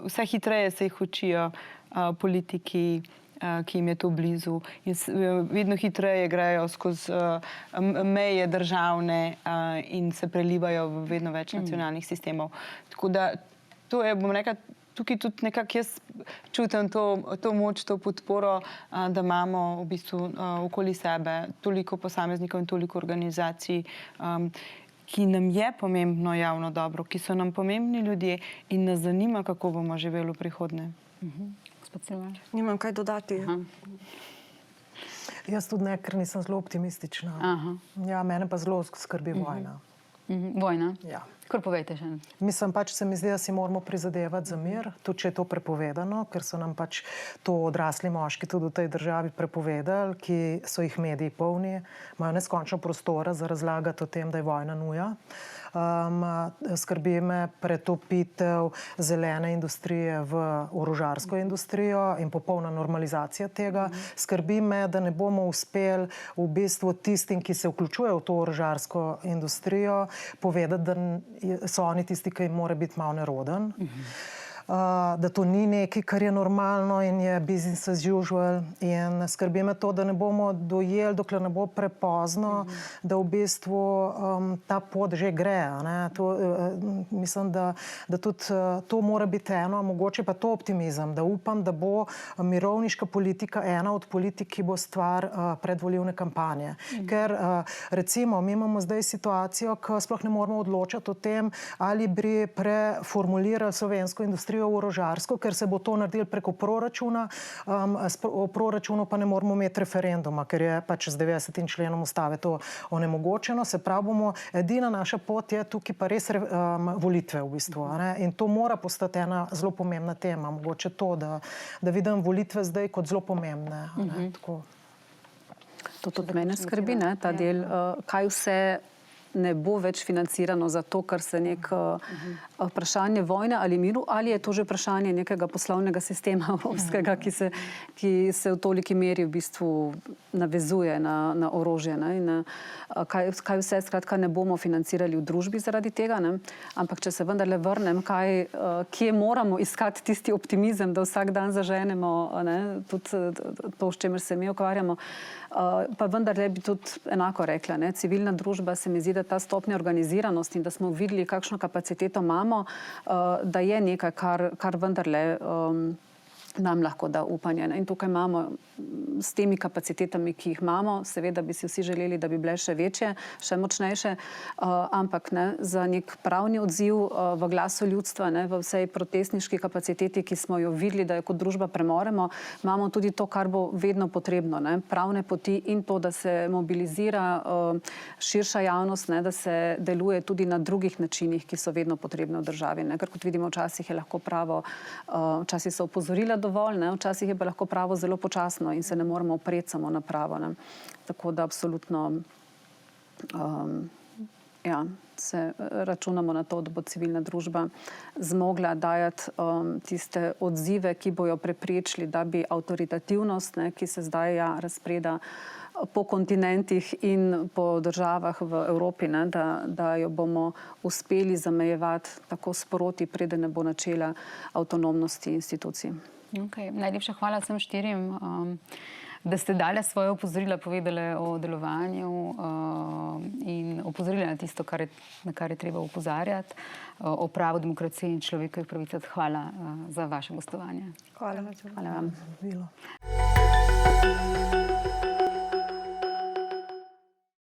vse hitreje se jih učijo politiki, ki jim je to blizu in vedno hitreje grejo skozi meje državne in se prelivajo v vedno več nacionalnih sistemov. Tako da to je, bom rekla, tukaj tudi nekako jaz čutim to moč, to podporo, da imamo v bistvu okoli sebe toliko posameznikov in toliko organizacij, ki nam je pomembno javno dobro, ki so nam pomembni ljudje in nas zanima, kako bomo živeli v prihodnje. Gospod Silvan? Nimam kaj dodati. Jaz tudi ne, ker nisem zelo optimistična. Ja, mene pa zelo skrbi vojna. Vojna? Ja. Kar povejte še. Mislim pač, se mi zdi, da si moramo prizadevati za mir, tudi če je to prepovedano, ker so nam pač to odrasli moški tudi v tej državi prepovedali, ki so jih mediji polni, imajo neskončno prostora za razlagati o tem, da je vojna nuja. Skrbi me pretopitev zelene industrije v orožarsko industrijo in popolna normalizacija tega. Skrbi me, da ne bomo uspeli v bistvu tistim, ki se vključujejo v to orožarsko industrijo, povedati, da so oni tisti, ki jim mora biti malo neroden. Da to ni nekaj, kar je normalno in je business as usual. In skrbi me to, da ne bomo dojeli, dokler ne bo prepozno, da v bistvu ta pot že gre. Mislim, da tudi to mora biti eno, mogoče pa to optimizem, da upam, da bo mirovniška politika ena od politik, ki bo stvar predvolilne kampanje. Ker recimo, mi imamo zdaj situacijo, ko sploh ne moramo odločati o tem, ali bi preformulirali slovensko industrijo v orožarsko, ker se bo to naredilo preko proračuna. O proračunu pa ne moramo imeti referenduma, ker je pač z 90. členom ustave to onemogočeno. Se pravi, edina naša pot je tukaj pa res volitve v bistvu. In to mora postati ena zelo pomembna tema. Mogoče to, da vidim volitve zdaj kot zelo pomembne. To tudi mene skrbi, ta del, kaj vse ne bo več financirano zato, ker se vprašanje vojne ali miru, ali je to že vprašanje nekega poslovnega sistema evropskega, ki se v toliki meri v bistvu navezuje na orožje. Kaj vse skratka ne bomo financirali v družbi zaradi tega. Ampak če se vendarle vrnem, kje moramo iskati tisti optimizem, da vsak dan zaženemo tudi to, s čemer se mi ukvarjamo. Pa vendarle bi tudi enako rekla. Civilna družba se mi zdi, da ta stopnja organiziranosti in da smo videli, kakšno kapaciteto imamo, da je nekaj, kar vendarle nam lahko da upanje. In tukaj imamo s temi kapacitetami, ki jih imamo, seveda bi si vsi želeli, da bi bile še večje, še močnejše, ampak za nek pravni odziv v glasu ljudstva, v vsej protestniški kapaciteti, ki smo jo videli, da jo kot družba premoremo, imamo tudi to, kar bo vedno potrebno. Pravne poti in to, da se mobilizira širša javnost, da se deluje tudi na drugih načinih, ki so vedno potrebne v državi. Ker kot vidimo, včasih je lahko pravo, včasih so opozorila dovolj, včasih je pa lahko pravo zelo počasno in se ne moremo opreti samo na pravo. Tako da absolutno se računamo na to, da bo civilna družba zmogla dajati tiste odzive, ki bojo preprečili, da bi avtoritativnost, ki se zdaj razpreda po kontinentih in po državah v Evropi, da jo bomo uspeli zamejevati tako sproti, preden ne bo načela avtonomnosti institucij. Najlepša hvala vsem štirim, da ste dali svoje opozorila, povedali o delovanju in opozorili na tisto, na kar je treba opozarjati, o pravu demokracije in človekovih pravicah. Hvala za vaše gostovanje. Hvala. Hvala vam.